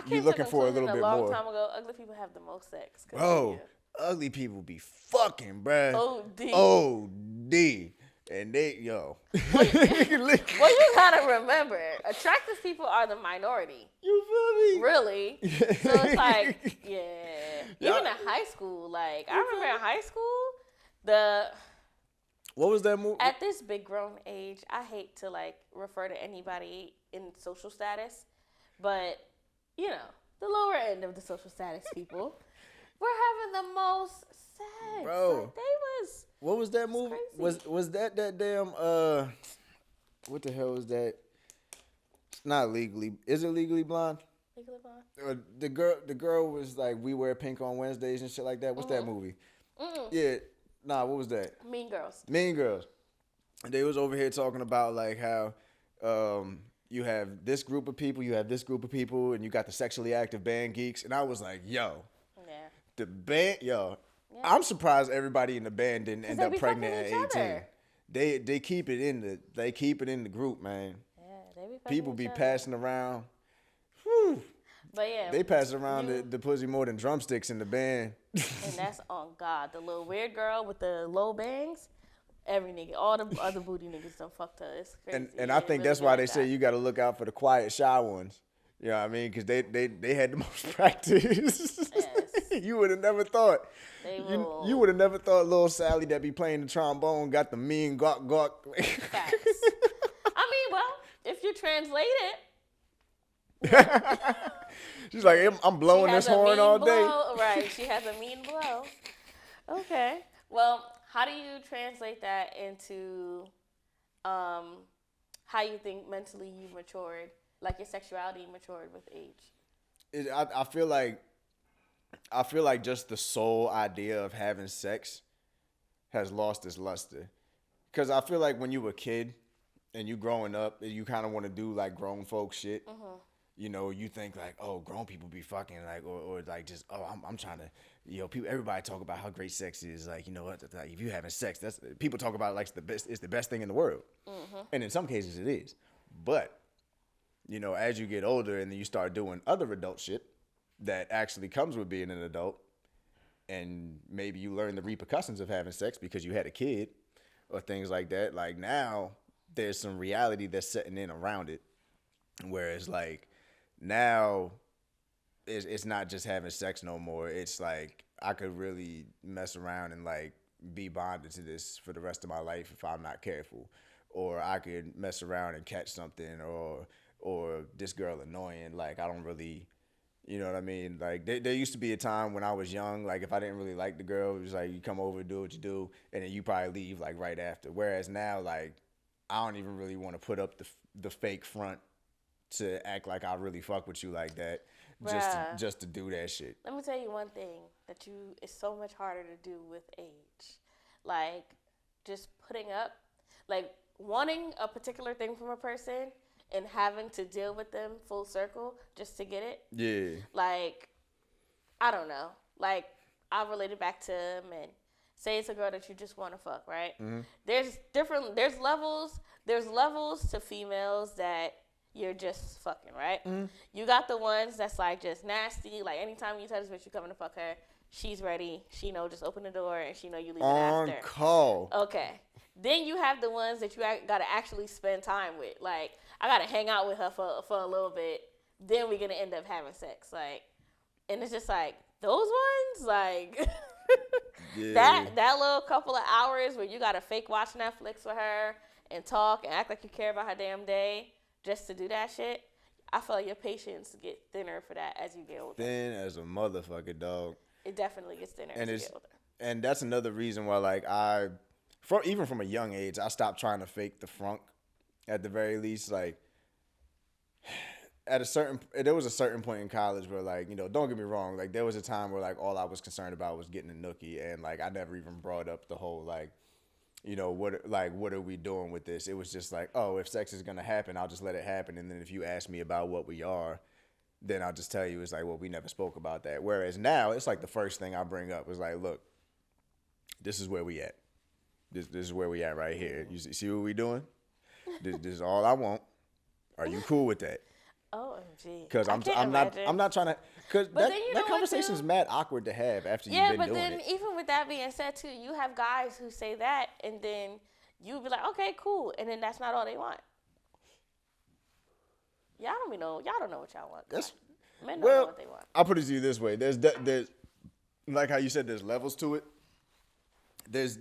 S1: you're looking for a little bit more.
S2: A long time ago, ugly people have the most sex.
S1: Bro, ugly people be fucking, bruh.
S2: O.D.
S1: O.D. And they, yo.
S2: Well, you gotta remember, attractive people are the minority.
S1: You feel me?
S2: Really? So it's like, yeah. Even in high school, like, I remember in high school,
S1: what was that movie?
S2: At this big grown age, I hate to, like, refer to anybody in social status, but, you know, the lower end of the social status people were having the most sex.
S1: Bro.
S2: Like, they was...
S1: What was that movie?
S2: Crazy.
S1: Was that damn what the hell was that? It's not Legally. Is it Legally Blonde?
S2: Legally Blonde.
S1: The girl was like, we wear pink on Wednesdays and shit like that. What's that movie? Yeah. Nah, what was that?
S2: Mean Girls.
S1: Mean Girls. They was over here talking about like how you have this group of people, you have this group of people, and you got the sexually active band geeks. And I was like, yo.
S2: Yeah.
S1: The band, yo.
S2: Yeah.
S1: I'm surprised everybody in the band didn't end up pregnant at 18.
S2: Other.
S1: They keep it in the group, man.
S2: Yeah, they be
S1: people be
S2: other.
S1: passing around. Whew.
S2: But yeah,
S1: they pass around the pussy more than drumsticks in the band.
S2: And that's on God. The little weird girl with the low bangs. Every nigga, all the other booty niggas done fucked her. It's crazy.
S1: And I think that's why they say you got to look out for the quiet, shy ones. You know what I mean? Because they had the most practice.
S2: Yes.
S1: You would have never thought. You would have never thought little Sally that be playing the trombone got the mean gawk gawk.
S2: Facts. I mean, well, if you translate it.
S1: She's like, I'm blowing this horn all day.
S2: Right, she has a mean blow. Okay. Well, how do you translate that into how you think mentally you matured, like your sexuality matured with age?
S1: I feel like just the sole idea of having sex has lost its luster. Because I feel like when you were a kid and you growing up, you kind of want to do like grown folk shit. Mm-hmm. You know, you think like, oh, grown people be fucking like, or like just, oh, I'm trying to, you know, everybody talk about how great sex is. Like, you know what? Like, if you having sex, people talk about it like it's the best thing in the world. Mm-hmm. And in some cases it is. But, you know, as you get older and then you start doing other adult shit that actually comes with being an adult, and maybe you learn the repercussions of having sex because you had a kid or things like that. Like now there's some reality that's setting in around it. Whereas like now it's not just having sex no more. It's like I could really mess around and like be bonded to this for the rest of my life if I'm not careful. Or I could mess around and catch something, or this girl annoying. Like I don't really, you know what I mean? Like there used to be a time when I was young, like if I didn't really like the girl, it was like you come over, do what you do, and then you probably leave like right after. Whereas now, like I don't even really want to put up the fake front to act like I really fuck with you like that, just to do that shit.
S2: Let me tell you one thing it's so much harder to do with age. Like just putting up, like wanting a particular thing from a person and having to deal with them full circle just to get it.
S1: Yeah.
S2: Like, I don't know. Like, I'll relate it back to men. Say it's a girl that you just want to fuck, right?
S1: Mm-hmm.
S2: There's levels to females that you're just fucking, right?
S1: Mm-hmm.
S2: You got the ones that's like just nasty. Like anytime you tell this bitch you coming to fuck her, she's ready. She know just open the door and she know you leave
S1: On
S2: it after.
S1: call.
S2: Okay. Then you have the ones that you gotta actually spend time with. Like I gotta hang out with her for a little bit. Then we're gonna end up having sex. Like, and it's just like those ones, like
S1: Yeah.
S2: that little couple of hours where you gotta fake watch Netflix with her and talk and act like you care about her damn day just to do that shit. I feel like your patience get thinner for that as you get older.
S1: Thin as a motherfucker, dog.
S2: It definitely gets thinner
S1: And
S2: as you get older.
S1: and that's another reason why, like, even from a young age, I stopped trying to fake the front. At the very least, like, there was a certain point in college where, like, you know, don't get me wrong, like, there was a time where, like, all I was concerned about was getting a nookie, and, like, I never even brought up the whole, like, you know, what are we doing with this? It was just like, oh, if sex is gonna happen, I'll just let it happen, and then if you ask me about what we are, then I'll just tell you it's like, well, we never spoke about that. Whereas now, it's like the first thing I bring up is like, look, this is where we at. This is where we at right here. You see what we doing? This is all I want. Are you cool with that?
S2: OMG.
S1: Because I'm not trying to. Because that conversation is mad awkward to have after you've been doing it.
S2: Yeah, but then even with that being said too, you have guys who say that, and then you be like, okay, cool, and then that's not all they want. Y'all don't know what y'all want. Men don't know what they want.
S1: I'll put it to you this way: there's like how you said, there's levels to it. There's,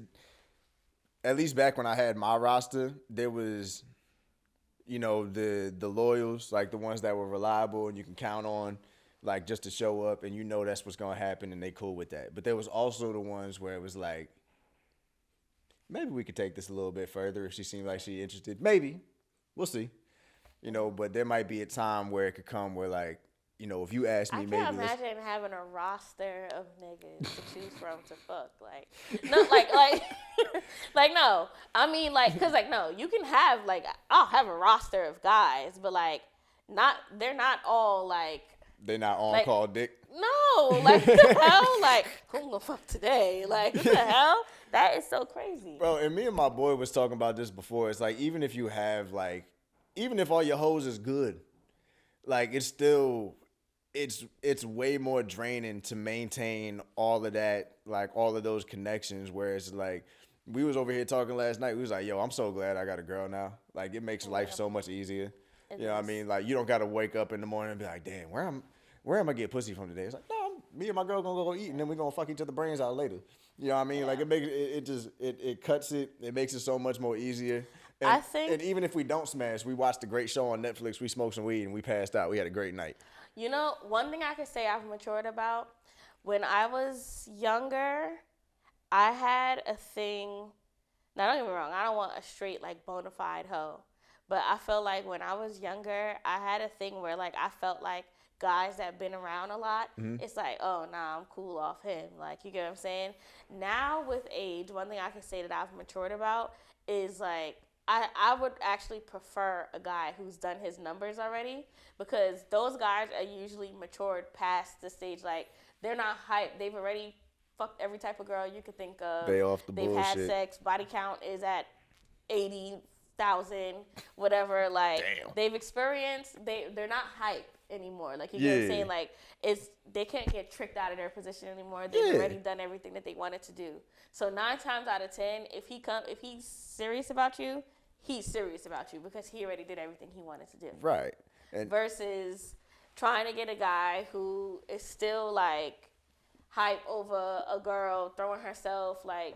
S1: at least back when I had my roster, there was, you know, the loyals, like the ones that were reliable and you can count on, like, just to show up and you know that's what's gonna happen and they cool with that. But there was also the ones where it was like, maybe we could take this a little bit further if she seemed like she interested. Maybe, we'll see. You know, but there might be a time where it could come where, like, you know, if you ask me, maybe.
S2: I can't imagine having a roster of niggas to choose from to fuck. Like, no, like no. I mean, like, cause like no, you can have like, I'll have a roster of guys, but like, they're not all like.
S1: They're not on
S2: like,
S1: call dick.
S2: No, like what the hell? Like, who gonna fuck today? Like, what the hell? That is so crazy.
S1: Bro, and me and my boy was talking about this before. It's like, even if you have like, even if all your hoes is good, like, it's still, it's way more draining to maintain all of that, like all of those connections. Whereas like, we was over here talking last night. We was like, yo, I'm so glad I got a girl now. Like, it makes life so much easier. You know what I mean? Like, you don't got to wake up in the morning and be like, damn, where am I get pussy from today? It's like, no, me and my girl gonna go eat and then we gonna fuck each other brains out later. You know what I mean? Yeah. Like, it makes it cuts it. It makes it so much more easier. And even if we don't smash, we watched a great show on Netflix, we smoked some weed, and we passed out. We had a great night.
S2: You know, one thing I could say I've matured about, when I was younger, I had a thing. Now, don't get me wrong, I don't want a straight, like, bona fide hoe. But I felt like when I was younger, I had a thing where, like, I felt like guys that been around a lot, it's like, oh, nah, I'm cool off him. Like, you get what I'm saying? Now, with age, one thing I can say that I've matured about is, like, I would actually prefer a guy who's done his numbers already, because those guys are usually matured past the stage. Like, they're not hyped. They've already fucked every type of girl you could think of. They've had sex. Body count is at 80,000, whatever. Like, damn. They've experienced. They're not hype anymore. Like, you get what I'm saying? Like, they can't get tricked out of their position anymore. They've already done everything that they wanted to do. So 9 times out of 10, if he's serious about you, he's serious about you because he already did everything he wanted to do.
S1: Right.
S2: Versus trying to get a guy who is still, like, hype over a girl throwing herself, like,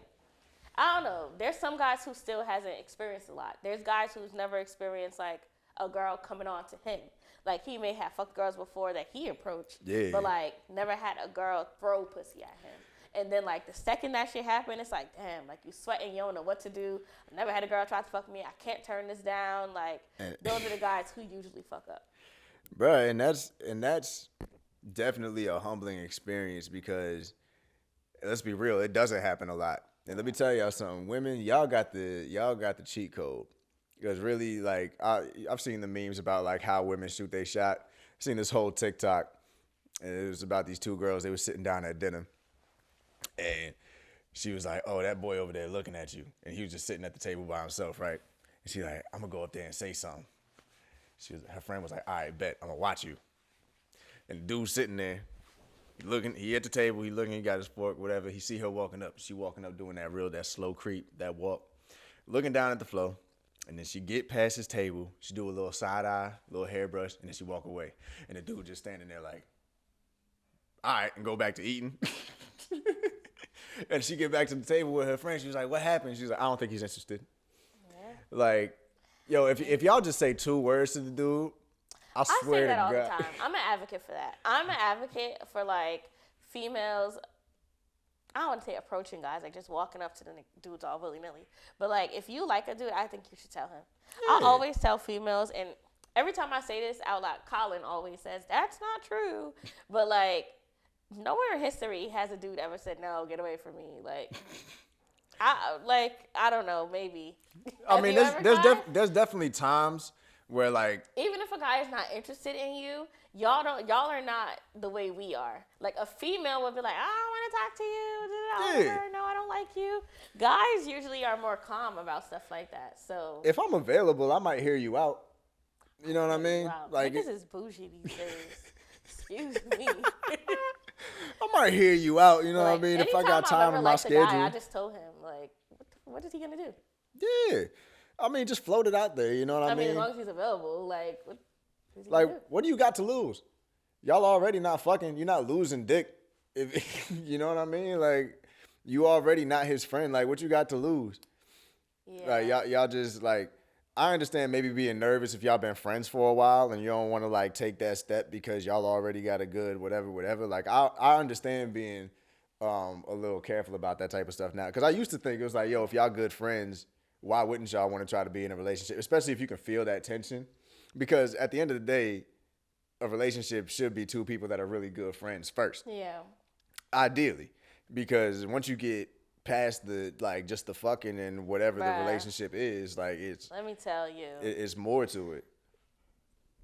S2: I don't know. There's some guys who still hasn't experienced a lot. There's guys who's never experienced, like, a girl coming on to him. Like, he may have fucked girls before that he approached, but, like, never had a girl throw pussy at him. And then, like, the second that shit happened, it's like, damn, like, you sweating, you don't know what to do. I never had a girl try to fuck me. I can't turn this down. Like, those are the guys who usually fuck up.
S1: Bruh, and that's definitely a humbling experience because, let's be real, it doesn't happen a lot. And let me tell y'all something, women, y'all got the cheat code. Because really, like, I've seen the memes about like how women shoot they shot. I've seen this whole TikTok, and it was about these two girls. They were sitting down at dinner, and she was like, "Oh, that boy over there looking at you," and he was just sitting at the table by himself, right? And she like, "I'm gonna go up there and say something." Her friend was like, "All right, bet, I'm gonna watch you." And the dude sitting there, looking, he at the table, he looking, he got his fork, whatever. He see her walking up. She walking up doing that slow creep, that walk, looking down at the floor. And then she get past his table. She do a little side eye, little hairbrush, and then she walk away. And the dude just standing there like, all right, and go back to eating. And she get back to the table with her friend. She was like, what happened? She's like, I don't think he's interested. Yeah. Like, yo, if y'all just say 2 words to the dude, I swear to God. I say that all the time.
S2: I'm an advocate for that. I'm an advocate for like females. I don't want to say approaching guys, like just walking up to the dudes all willy-nilly. But, like, if you like a dude, I think you should tell him. Yeah. I always tell females, and every time I say this out loud, Colin always says, that's not true. But, like, nowhere in history has a dude ever said, no, get away from me. I don't know, maybe.
S1: I mean, there's definitely times where, like,
S2: even if a guy is not interested in you, y'all are not the way we are. Like, a female would be like, I don't want to talk to you. No, I don't like you. Guys usually are more calm about stuff like that. So
S1: if I'm available, I might hear you out. You know what I mean?
S2: Wow. Like, niggas is bougie these days. Excuse me.
S1: I might hear you out. You know what I mean? If I got time in my schedule.
S2: I just told him, like, what is he gonna do?
S1: Yeah. I mean, just float it out there. You know what I mean?
S2: As long as he's available, like,
S1: what do you got to lose? Y'all already not fucking. You're not losing dick. You know what I mean? Like, you already not his friend. Like, what you got to lose? Yeah. Like, y'all just, like, I understand maybe being nervous if y'all been friends for a while and you don't want to, like, take that step because y'all already got a good whatever. Like, I understand being a little careful about that type of stuff now. Because I used to think it was like, yo, if y'all good friends, why wouldn't y'all want to try to be in a relationship? Especially if you can feel that tension. Because at the end of the day, a relationship should be 2 people that are really good friends first.
S2: Yeah.
S1: Ideally. Because once you get past the, like, just the fucking and whatever the relationship is, like, it's...
S2: Let me tell you.
S1: It's more to it.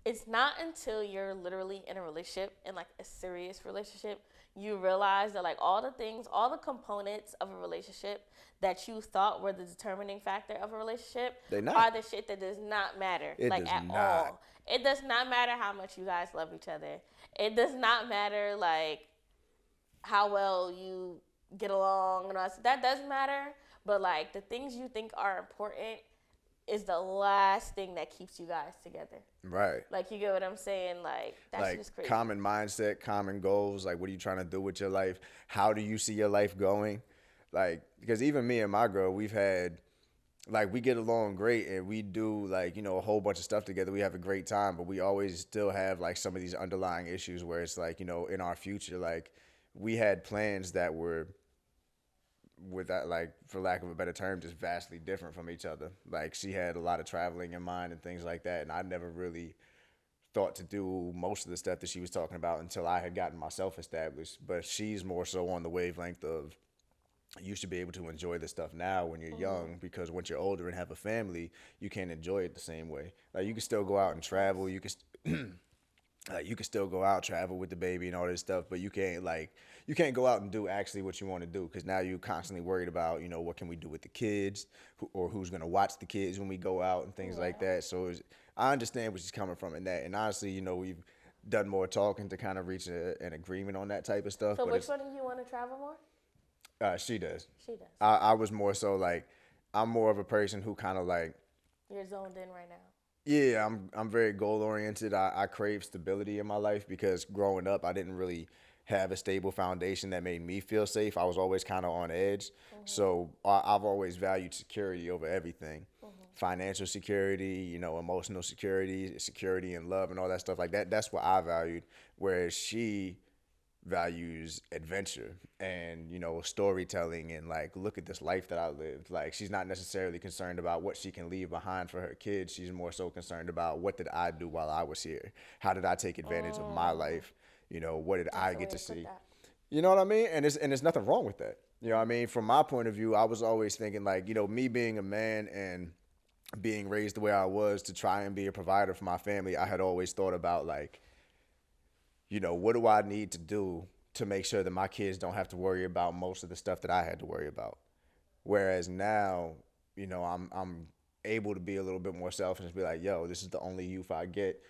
S2: It's not until you're literally in a relationship, in, like, a serious relationship, you realize that, like, all the things, all the components of a relationship that you thought were the determining factor of a relationship are the shit that does not matter, all. It does not matter how much you guys love each other. It does not matter, like, how well you get along and all that doesn't matter. But, like, the things you think are important is the last thing that keeps you guys together.
S1: Right.
S2: Like, you get what I'm saying? Like, that's
S1: like,
S2: just crazy.
S1: Common mindset, common goals. Like, what are you trying to do with your life? How do you see your life going? Like, because even me and my girl, we've had, like, we get along great and we do, like, you know, a whole bunch of stuff together. We have a great time, but we always still have, like, some of these underlying issues where it's like, you know, in our future, like, we had plans that were, with that, like, for lack of a better term, just vastly different from each other. Like, she had a lot of traveling in mind and things like that, and I never really thought to do most of the stuff that she was talking about until I had gotten myself established. But she's more so on the wavelength of, you should be able to enjoy this stuff now when you're young, because once you're older and have a family, you can't enjoy it the same way. Like, you can still go out and travel, you can still go out, travel with the baby and all this stuff, but you can't go out and do actually what you want to do, because now you're constantly worried about, you know, what can we do with the kids, or who's going to watch the kids when we go out and things like that. So I understand where she's coming from in that. And honestly, you know, we've done more talking to kind of reach an agreement on that type of stuff.
S2: So which one do you want to travel more?
S1: She does.
S2: She does.
S1: I was more so like, I'm more of a person who kind of like...
S2: You're zoned in right now.
S1: Yeah, I'm very goal oriented. I crave stability in my life because growing up, I didn't really have a stable foundation that made me feel safe. I was always kind of on edge. Mm-hmm. So I've always valued security over everything. Mm-hmm. Financial security, you know, emotional security, security and love and all that stuff like that. That's what I valued. Whereas she values adventure and, you know, storytelling and, like, look at this life that I lived. Like, she's not necessarily concerned about what she can leave behind for her kids. She's more so concerned about, what did I do while I was here? How did I take advantage of my life? You know, what did I get to see? You know what I mean? And there's nothing wrong with that. You know what I mean? From my point of view, I was always thinking like, me being a man and being raised the way I was to try and be a provider for my family, I had always thought about like, what do I need to do to make sure that my kids don't have to worry about most of the stuff that I had to worry about. Whereas now, I'm able to be a little bit more selfish and be like, yo, this is the only youth I get.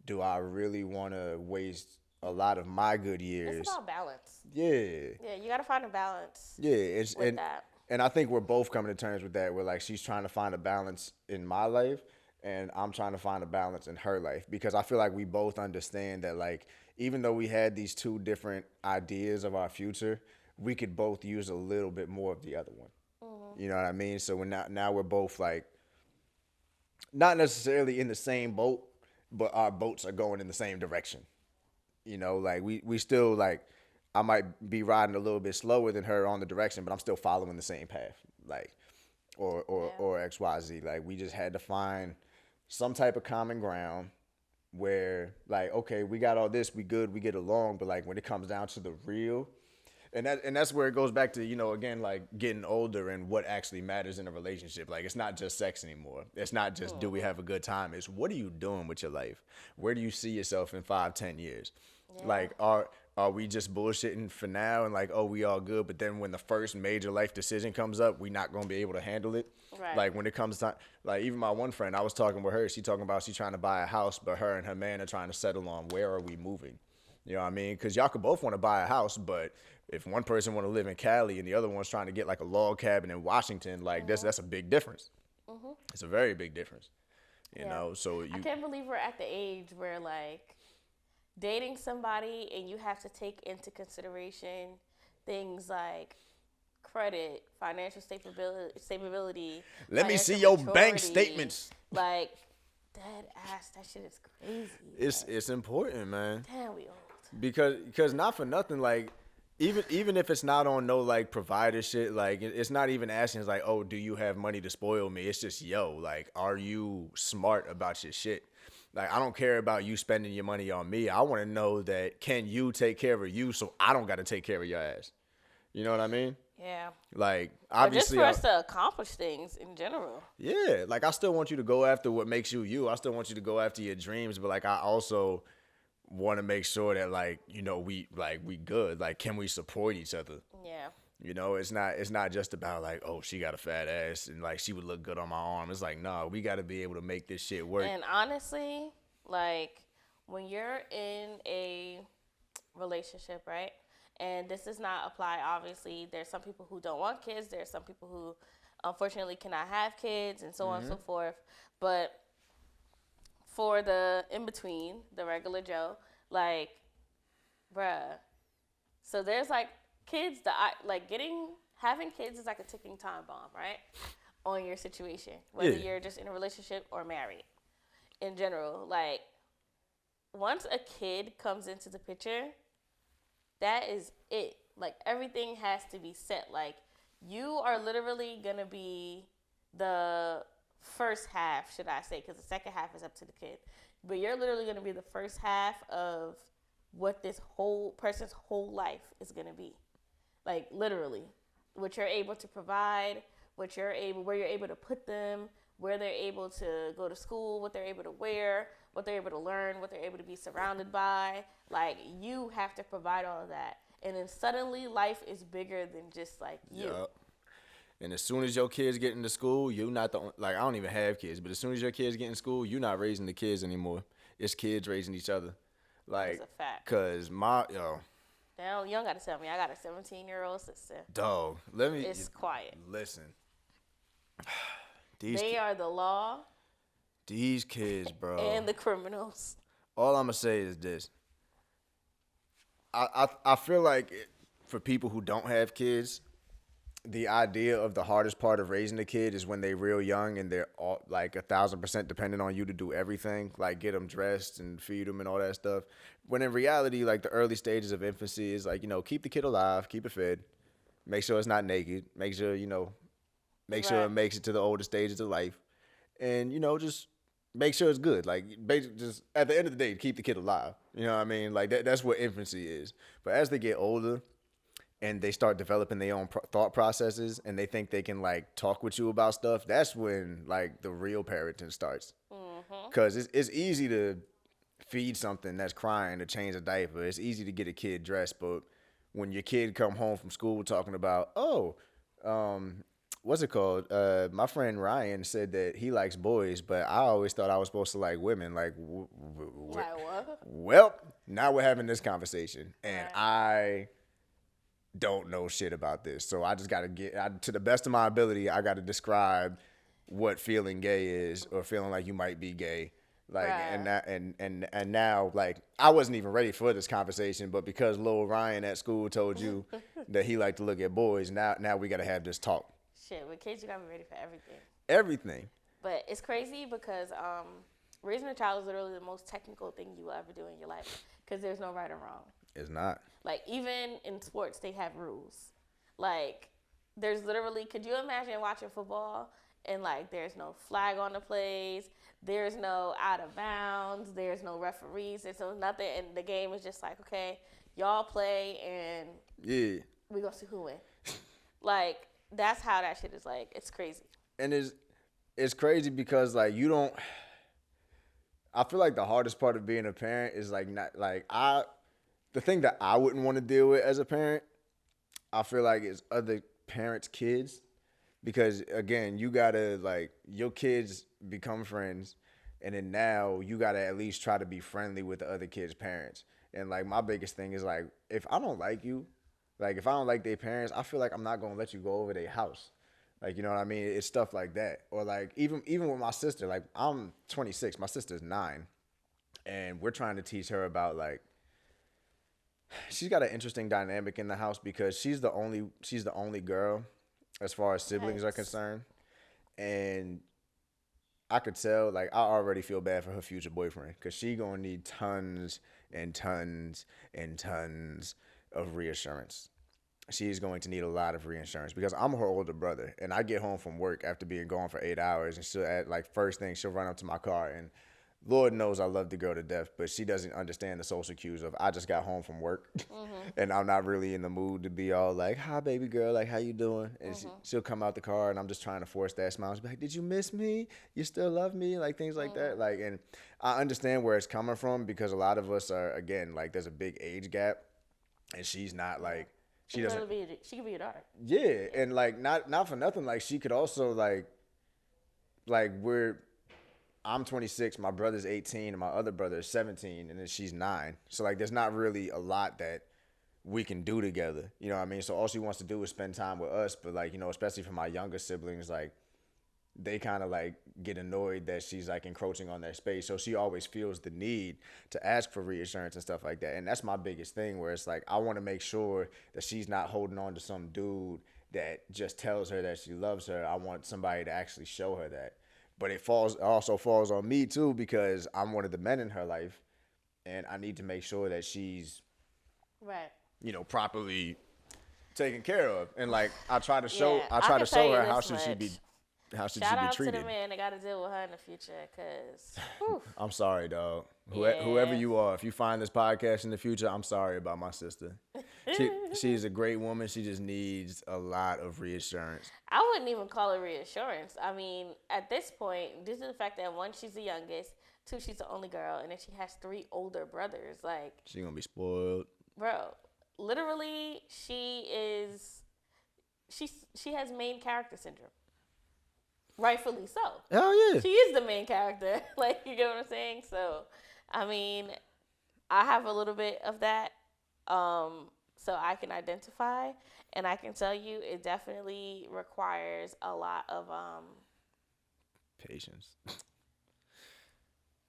S1: Do I really want to waste a lot of my good years?
S2: It's about balance.
S1: Yeah.
S2: Yeah, you got to find a balance.
S1: Yeah, it's
S2: with that.
S1: And I think we're both coming to terms with that. Where like she's trying to find a balance in my life, and I'm trying to find a balance in her life because I feel like we both understand that like even though we had these two different ideas of our future, we could both use a little bit more of the other one. You know what I mean? So now we're both like not necessarily in the same boat, but our boats are going in the same direction. Like we still like I might be riding a little bit slower than her on the direction, but I'm still following the same path. Like or XYZ. Like we just had to find some type of common ground where like, okay, we got all this, we good, we get along, but like when it comes down to the real, and that's where it goes back to, again, like getting older and what actually matters in a relationship. Like it's not just sex anymore. It's not just do we have a good time. It's what are you doing with your life? Where do you see yourself in 5-10 years? Yeah. Like are we just bullshitting for now and like, oh, we all good, but then when the first major life decision comes up, we not gonna be able to handle it.
S2: Right.
S1: Like when it comes to like even my one friend, I was talking with her, she talking about she trying to buy a house, but her and her man are trying to settle on where are we moving. You know what I mean? Because y'all could both want to buy a house, but if one person want to live in Cali and the other one's trying to get like a log cabin in Washington, like that's a big difference. It's a very big difference. You know, so
S2: I can't believe we're at the age where like dating somebody and you have to take into consideration things like credit, financial stability.
S1: Let me see your bank statements.
S2: Like dead ass, that shit is crazy.
S1: It's important, man.
S2: Damn, we old.
S1: Because not for nothing, like even if it's not on no like provider shit, like it's not even asking, it's like, oh, do you have money to spoil me? It's just, yo, like, are you smart about your shit? Like, I don't care about you spending your money on me. I want to know that can you take care of you so I don't got to take care of your ass. You know what I mean?
S2: Yeah.
S1: Like, obviously,
S2: but just for us to accomplish things in general.
S1: Yeah, like I still want you to go after what makes you you. I still want you to go after your dreams, but like I also want to make sure that like, we good. Like, can we support each other?
S2: Yeah.
S1: It's not just about like, oh, she got a fat ass and like she would look good on my arm. It's like, no, we got to be able to make this shit work.
S2: And honestly, like when you're in a relationship, right? And this does not apply, obviously. There's some people who don't want kids. There's some people who, unfortunately, cannot have kids and so on and so forth. But for the in-between, the regular Joe, like, bruh. So there's, like, kids that having kids is like a ticking time bomb, right? On your situation. Whether you're just in a relationship or married. In general, like, once a kid comes into the picture, that is it. Like, everything has to be set. Like, you are literally going to be the first half, should I say, because the second half is up to the kid. But you're literally going to be the first half of what this whole person's whole life is going to be. Like, literally. What you're able to provide, where you're able to put them, where they're able to go to school, what they're able to wear, what they're able to learn, what they're able to be surrounded by. Like, you have to provide all of that. And then suddenly life is bigger than just like you.
S1: Yep. And as soon as your kids get into school, you're not the, like, I don't even have kids, but as soon as your kids get in school, you're not raising the kids anymore. It's kids raising each other. Like,
S2: that's a fact.
S1: Cause
S2: Now, you don't got to tell me. I got a 17-year-old sister.
S1: Dog,
S2: It's quiet.
S1: Listen.
S2: They are the law.
S1: These kids, bro.
S2: And the criminals.
S1: All I'm going to say is this. I feel like for people who don't have kids, the idea of the hardest part of raising a kid is when they're real young and they're all, like 1,000% dependent on you to do everything, like get them dressed and feed them and all that stuff. When in reality, like the early stages of infancy is like, keep the kid alive, keep it fed, make sure it's not naked, make sure, make sure it makes it to the older stages of life, and, just make sure it's good. Like, basically, just at the end of the day, keep the kid alive. You know what I mean? Like, that's what infancy is. But as they get older, and they start developing their own thought processes, and they think they can like talk with you about stuff, that's when like the real parenting starts. Because it's easy to feed something that's crying, to change a diaper. It's easy to get a kid dressed, but when your kid come home from school talking about, what's it called? My friend Ryan said that he likes boys, but I always thought I was supposed to like women. Like,
S2: What?
S1: well, now we're having this conversation, and
S2: Right.
S1: I don't know shit about this. So I just got to to the best of my ability, I got to describe what feeling gay is, or feeling like you might be gay. Like,
S2: Right.
S1: and now, like, I wasn't even ready for this conversation, but because Lil Ryan at school told you that he liked to look at boys, now we got to have this talk.
S2: Shit, with kids, you gotta be ready for everything.
S1: Everything.
S2: But it's crazy because raising a child is literally the most technical thing you will ever do in your life because there's no right or wrong.
S1: It's not.
S2: Like, even in sports, they have rules. Like, there's literally, could you imagine watching football and, like, there's no flag on the plays, there's no out of bounds, there's no referees, there's no nothing, and the game is just like, okay, y'all play and we gonna see who win. Like, that's how that shit is. Like, it's crazy.
S1: And it's crazy because, like, you don't, I feel like the hardest part of being a parent is, like, not, like, the thing that I wouldn't want to deal with as a parent, I feel like, is other parents' kids. Because, again, you got to, like, your kids become friends, and then now you got to at least try to be friendly with the other kids' parents. And, like, my biggest thing is, like, if I don't like you, like, if I don't like their parents, I feel like I'm not going to let you go over their house. Like, you know what I mean? It's stuff like that. Or, like, even with my sister, like, I'm 26, my sister's 9, and we're trying to teach her about, like, she's got an interesting dynamic in the house because she's the only girl as far as siblings are concerned. And I could tell, like, I already feel bad for her future boyfriend because she gonna need tons and tons and tons of reassurance. She's going to need a lot of reassurance because I'm her older brother, and I get home from work after being gone for 8 hours, and she'll, at like, first thing, she'll run up to my car, and Lord knows I love the girl to death, but she doesn't understand the social cues of I just got home from work, and I'm not really in the mood to be all like, "Hi, baby girl, like, how you doing?" And she'll come out the car, and I'm just trying to force that smile. She'll be like, "Did you miss me? You still love me?" Like, things like that. Like, and I understand where it's coming from because a lot of us are, again, like, there's a big age gap, and she's not like, she doesn't.
S2: She could be your daughter.
S1: Yeah, and like not for nothing, like she could also like I'm 26, my brother's 18, and my other brother is 17, and then she's 9. So, like, there's not really a lot that we can do together. You know what I mean? So all she wants to do is spend time with us. But, like, you know, especially for my younger siblings, like, they kind of, like, get annoyed that she's, like, encroaching on their space. So she always feels the need to ask for reassurance and stuff like that. And that's my biggest thing, where it's like, I want to make sure that she's not holding on to some dude that just tells her that she loves her. I want somebody to actually show her that. But it also falls on me too, because I'm one of the men in her life, and I need to make sure that she's,
S2: Right.
S1: you know, properly taken care of. And like I try to show her how should she be treated.
S2: Shout out to the man that got to deal with her in the future, cause
S1: I'm sorry, dog.
S2: Yeah.
S1: Whoever you are, if you find this podcast in the future, I'm sorry about my sister. She's a great woman. She just needs a lot of reassurance.
S2: I wouldn't even call it reassurance. I mean, at this point, due to the fact that 1, she's the youngest, 2, she's the only girl, and then she has 3 older brothers. Like,
S1: She gonna be spoiled.
S2: bro, literally, she has main character syndrome. Rightfully so.
S1: Hell yeah.
S2: She is the main character. Like, you get what I'm saying? So, I mean, I have a little bit of that. So I can identify, and I can tell you it definitely requires a lot of
S1: Patience.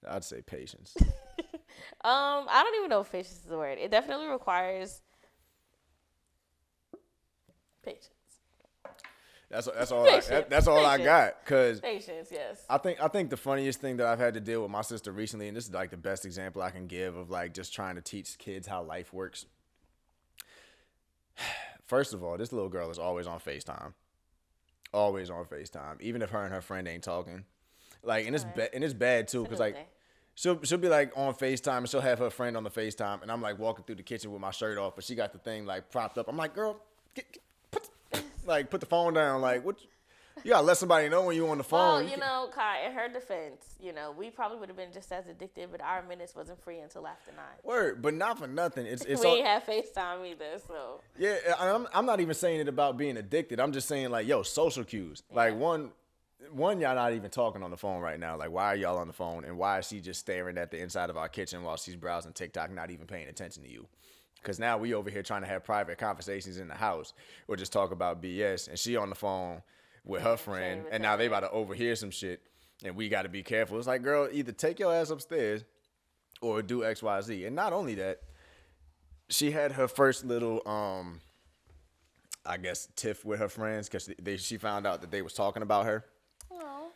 S1: I'd say patience.
S2: I don't even know if patience is the word. It definitely requires patience.
S1: That's all. That's all I got. Cause
S2: Patience, yes.
S1: I think the funniest thing that I've had to deal with my sister recently, and this is like the best example I can give of like just trying to teach kids how life works. First of all, this little girl is always on FaceTime. Always on FaceTime, even if her and her friend ain't talking. Like, and it's bad too, because like she'll be like on FaceTime and she'll have her friend on the FaceTime and I'm like walking through the kitchen with my shirt off, but she got the thing like propped up. I'm like, girl, put the phone down. Like, what? You gotta let somebody know when you on the phone.
S2: Well, Kai, in her defense, we probably would have been just as addicted, but our minutes wasn't free until after 9.
S1: Word, but not for nothing. It's
S2: we ain't have FaceTime either, so.
S1: Yeah, I'm not even saying it about being addicted. I'm just saying like, yo, social cues. Yeah. Like one, y'all not even talking on the phone right now. Like, why are y'all on the phone? And why is she just staring at the inside of our kitchen while she's browsing TikTok, not even paying attention to you? Because now we over here trying to have private conversations in the house or just talk about BS. And she on the phone with her friend. And now they about to overhear some shit. And we got to be careful. It's like, girl, either take your ass upstairs or do X, Y, Z. And not only that, she had her first little, I guess, tiff with her friends because she found out that they was talking about her. Aww.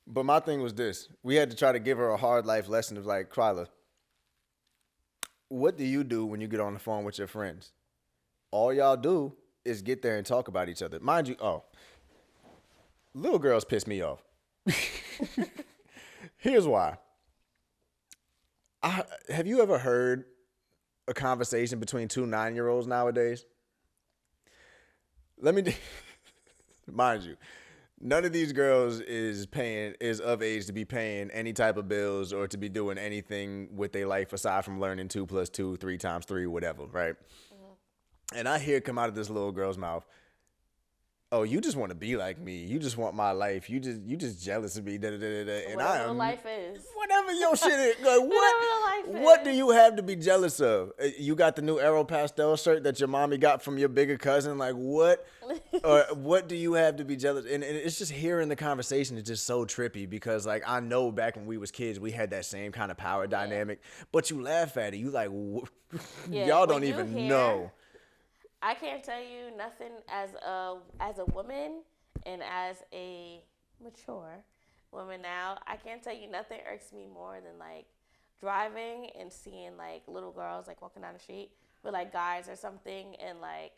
S1: But my thing was this. We had to try to give her a hard life lesson of like, Kryla, what do you do when you get on the phone with your friends? All y'all do is get there and talk about each other. Mind you, little girls piss me off. Here's why. Have you ever heard a conversation between 2 9-year-olds nowadays? Mind you, none of these girls is of age to be paying any type of bills or to be doing anything with their life aside from learning 2 + 2, 3 × 3, whatever, right? Mm-hmm. And I hear it come out of this little girl's mouth, oh, you just want to be like me. You just want my life. You just jealous of me. Da, da, da, da. And
S2: whatever the life is.
S1: Whatever your shit is. Like, what do you have to be jealous of? You got the new Aero Pastel shirt that your mommy got from your bigger cousin. Like, what? Or what do you have to be jealous? And it's just hearing the conversation is just so trippy because, like, I know back when we was kids, we had that same kind of power dynamic. But you laugh at it. You like, y'all don't even know.
S2: I can't tell you nothing as a woman and as a mature woman now. I can't tell you nothing irks me more than like driving and seeing like little girls like walking down the street with like guys or something and like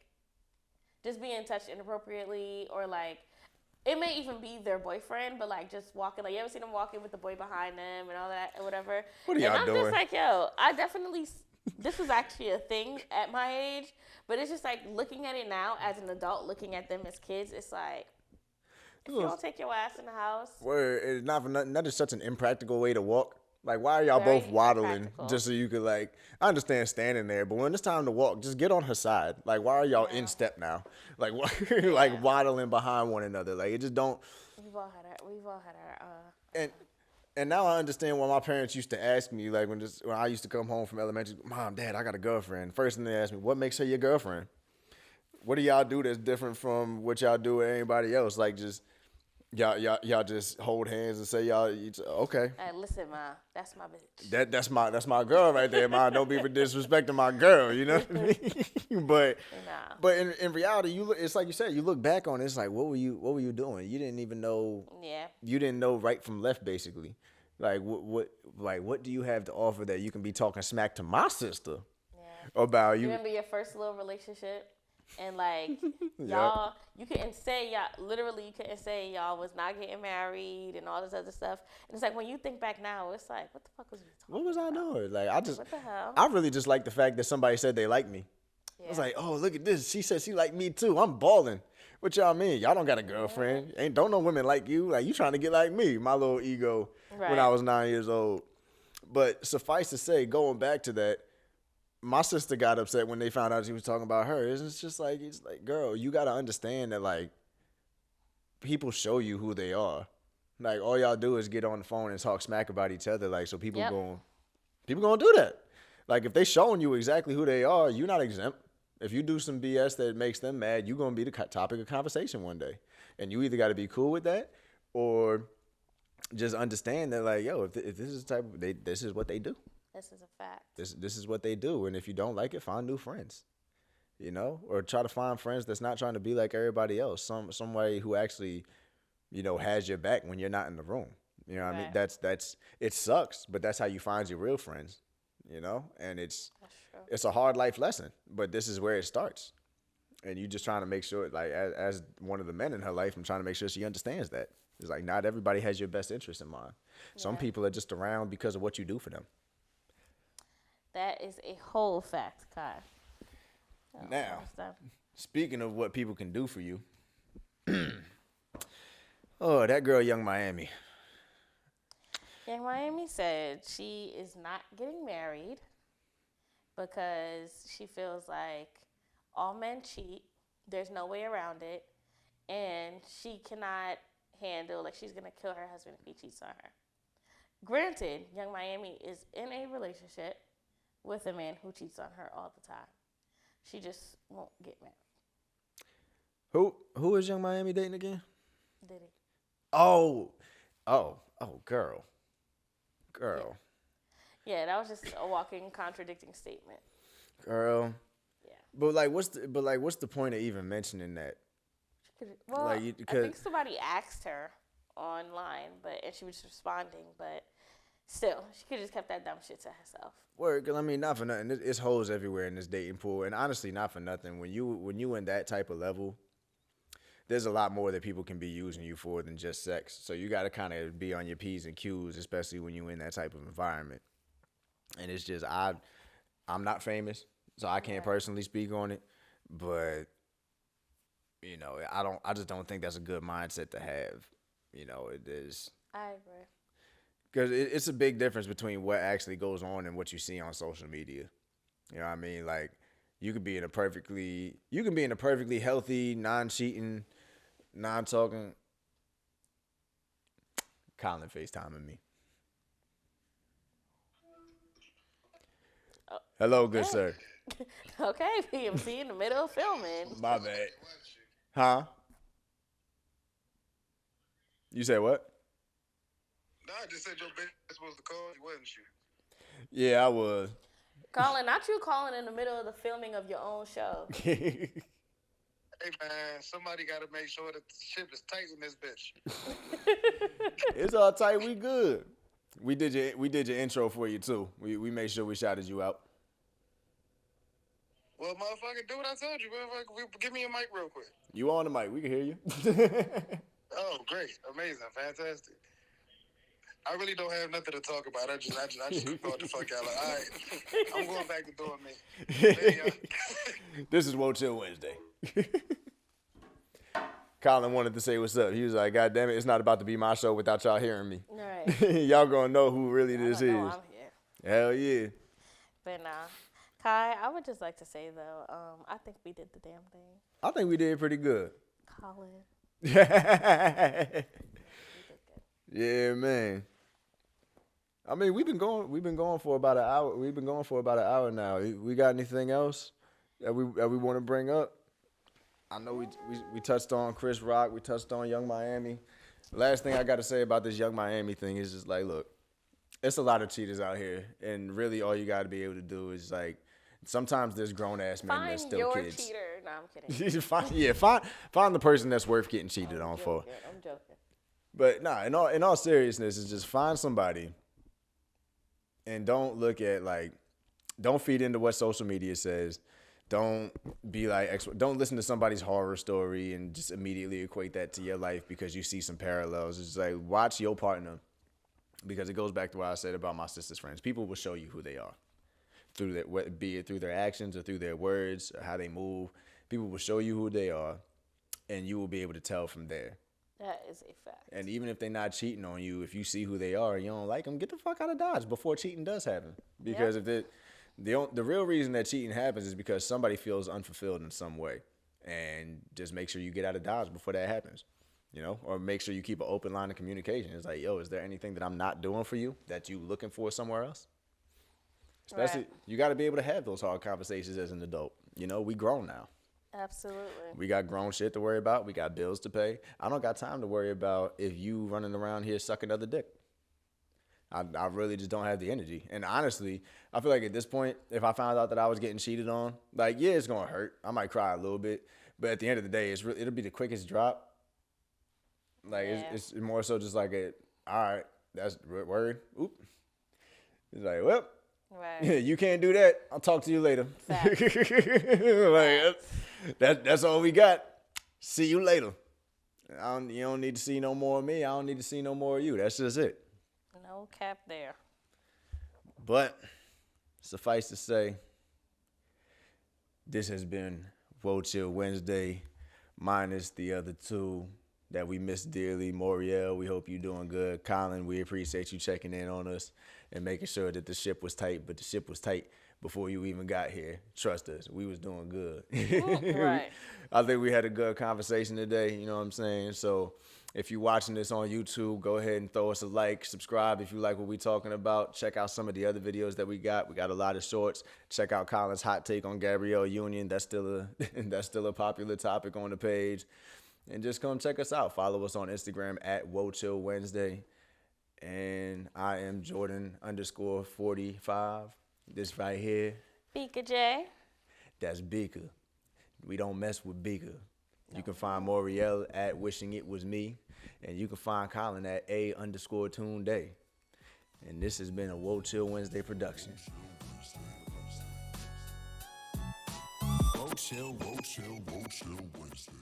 S2: just being touched inappropriately or like it may even be their boyfriend, but like just walking. Like you ever seen them walking with the boy behind them and all that or whatever?
S1: What are y'all doing?
S2: I'm just like, yo, I definitely. This was actually a thing at my age, but it's just like looking at it now as an adult, looking at them as kids, it's like, if you don't take your ass in the house.
S1: Where it's not for nothing, that is such an impractical way to walk. Like, why are y'all both waddling just so you could, like, I understand standing there, but when it's time to walk, just get on her side. Like, why are y'all in step now? Like, like waddling behind one another. Like, it just don't.
S2: We've all had our.
S1: And now I understand why my parents used to ask me, like when I used to come home from elementary, Mom, Dad, I got a girlfriend. First thing they asked me, what makes her your girlfriend? What do y'all do that's different from what y'all do with anybody else? Like just y'all just hold hands and say okay.
S2: Hey, listen, Ma, that's my bitch.
S1: That's my girl right there, Ma. Don't be disrespecting my girl, you know what I mean? But in reality, it's like you said, you look back on it, it's like what were you doing? You didn't even know.
S2: Yeah.
S1: You didn't know right from left, basically. Like what do you have to offer that you can be talking smack to my sister about you?
S2: Remember your first little relationship? And like y'all, you couldn't say y'all was not getting married and all this other stuff. And it's like when you think back now, it's like, what the fuck was we talking about?
S1: What was I doing? Like
S2: what the hell?
S1: I really just like the fact that somebody said they like me. Yeah. I was like, oh, look at this. She said she liked me too. I'm balling. What y'all mean? Y'all don't got a girlfriend. Don't no women like you. Like you trying to get like me. My little ego when I was 9 years old. But suffice to say, going back to that, my sister got upset when they found out she was talking about her. It's just like, girl, you got to understand that, like, people show you who they are. Like, all y'all do is get on the phone and talk smack about each other. Like, so people going to do that. Like, if they showing you exactly who they are, you're not exempt. If you do some BS that makes them mad, you're going to be the topic of conversation one day. And you either got to be cool with that or just understand that, like, yo, if this is the type of, this is what they do.
S2: This is a fact.
S1: This is what they do. And if you don't like it, find new friends, you know, or try to find friends that's not trying to be like everybody else. Somebody who actually, you know, has your back when you're not in the room. You know what I mean? That's it sucks, but that's how you find your real friends, you know, and it's a hard life lesson, but this is where it starts. And you just trying to make sure, like, as one of the men in her life, I'm trying to make sure she understands that. It's like, not everybody has your best interest in mind. Some people are just around because of what you do for them.
S2: That is a whole fact, Kai.
S1: Now, speaking of what people can do for you, oh, that girl, Young Miami.
S2: Young Miami said she is not getting married because she feels like all men cheat. There's no way around it. And she cannot handle, like, she's going to kill her husband if he cheats on her. Granted, Young Miami is in a relationship with a man who cheats on her all the time. She just won't get married.
S1: Who is Young Miami dating again?
S2: Diddy.
S1: Oh, girl.
S2: Yeah, that was just a walking contradicting statement.
S1: Girl.
S2: Yeah.
S1: But what's the point of even mentioning that?
S2: Well, I think somebody asked her online, and she was responding, but still, she could have just kept that dumb shit to herself.
S1: Word, I mean, not for nothing. It's hoes everywhere in this dating pool, and honestly, not for nothing. When you in that type of level, there's a lot more that people can be using you for than just sex. So you got to kind of be on your P's and Q's, especially when you're in that type of environment. And it's just, I'm not famous, so I can't personally speak on it, but you know, I just don't think that's a good mindset to have. You know, it is.
S2: I agree.
S1: Because it's a big difference between what actually goes on and what you see on social media. You know what I mean? Like, you can be in a perfectly healthy, non-cheating, non-talking. Colin FaceTiming me. Hello, good sir.
S2: Okay, PMC in the middle of filming.
S1: My bad. Huh? You say what?
S3: No, I just said your bitch was supposed to call you, wasn't she?
S1: Yeah, I was.
S2: Colin, not you calling in the middle of the filming of your own show.
S3: Hey, man, somebody got to make sure that the ship is tight in this bitch.
S1: It's all tight. We good. We did your intro for you, too. We made sure we shouted you out.
S3: Well, motherfucker, do what I told you. Motherfucker, give me a mic real quick.
S1: You on the mic. We can hear you.
S3: Oh, great. Amazing. Fantastic. I really don't have nothing to talk about. I just thought the fuck out. Like, all right, I'm going back to doing me. Hey,
S1: This is Woah Chill Wednesday. Colin wanted to say what's up. He was like, God damn it, it's not about to be my show without y'all hearing me.
S2: All right.
S1: Y'all gonna know who really this is.
S2: I'm here.
S1: Hell yeah.
S2: But nah. Kai, I would just like to say, though, I think we did the damn thing.
S1: I think we did pretty good.
S2: Colin.
S1: Yeah, man. I mean, we've been going for about an hour. We've been going for about an hour now. We got anything else that we want to bring up? I know we touched on Chris Rock. We touched on Young Miami. Last thing I got to say about this Young Miami thing is just like, look, it's a lot of cheaters out here, and really all you got to be able to do is like, sometimes there's grown ass men that's still
S2: Find your
S1: kids.
S2: cheater. No, I'm kidding.
S1: find the person that's worth getting cheated on for.
S2: I'm joking.
S1: But nah, in all seriousness, is just find somebody, and don't look at don't feed into what social media says. Don't be like, don't listen to somebody's horror story and just immediately equate that to your life because you see some parallels. It's like, watch your partner, because it goes back to what I said about my sister's friends. People will show you who they are through their, be it through their actions or through their words or how they move. People will show you who they are, and you will be able to tell from there.
S2: That is a fact.
S1: And even if they're not cheating on you, if you see who they are and you don't like them, get the fuck out of Dodge before cheating does happen. Because if the real reason that cheating happens is because somebody feels unfulfilled in some way. And just make sure you get out of Dodge before that happens. You know, or make sure you keep an open line of communication. It's like, yo, is there anything that I'm not doing for you that you looking for somewhere else? Especially, you got to be able to have those hard conversations as an adult. You know, we grown now.
S2: Absolutely.
S1: We got grown shit to worry about. We got bills to pay. I don't got time to worry about if you running around here sucking other dick. I really just don't have the energy. And honestly, I feel like at this point, if I found out that I was getting cheated on, like, yeah, it's going to hurt. I might cry a little bit. But at the end of the day, it'll be the quickest drop. Like, it's more so just like, all right, that's word. Oop. It's like, well,
S2: Right.
S1: You can't do that. I'll talk to you later.
S2: Facts.
S1: Like, that's all we got. See you later. You don't need to see no more of me. I don't need to see no more of you. That's just it.
S2: No cap there.
S1: But suffice to say, this has been Woah Chill Wednesday, minus the other two that we miss dearly. Moriel, we hope you're doing good. Colin, we appreciate you checking in on us and making sure that the ship was tight, but the ship was tight before you even got here. Trust us, we was doing good.
S2: Right.
S1: I think we had a good conversation today, you know what I'm saying? So if you're watching this on YouTube, go ahead and throw us a like, subscribe if you like what we're talking about. Check out some of the other videos that we got. We got a lot of shorts. Check out Colin's hot take on Gabrielle Union. That's still a popular topic on the page. And just come check us out. Follow us on Instagram at Woah Chill Wednesday. And I am Jordan_45. This right here,
S2: Bika J.
S1: that's Bika. We don't mess with Bika. You can find Moriel at Wishing It Was Me. And you can find Colin at A_Tune Day. And this has been a Woah Chill Wednesday production.
S4: Woah Chill, Woah Chill, Woah Chill Wednesday.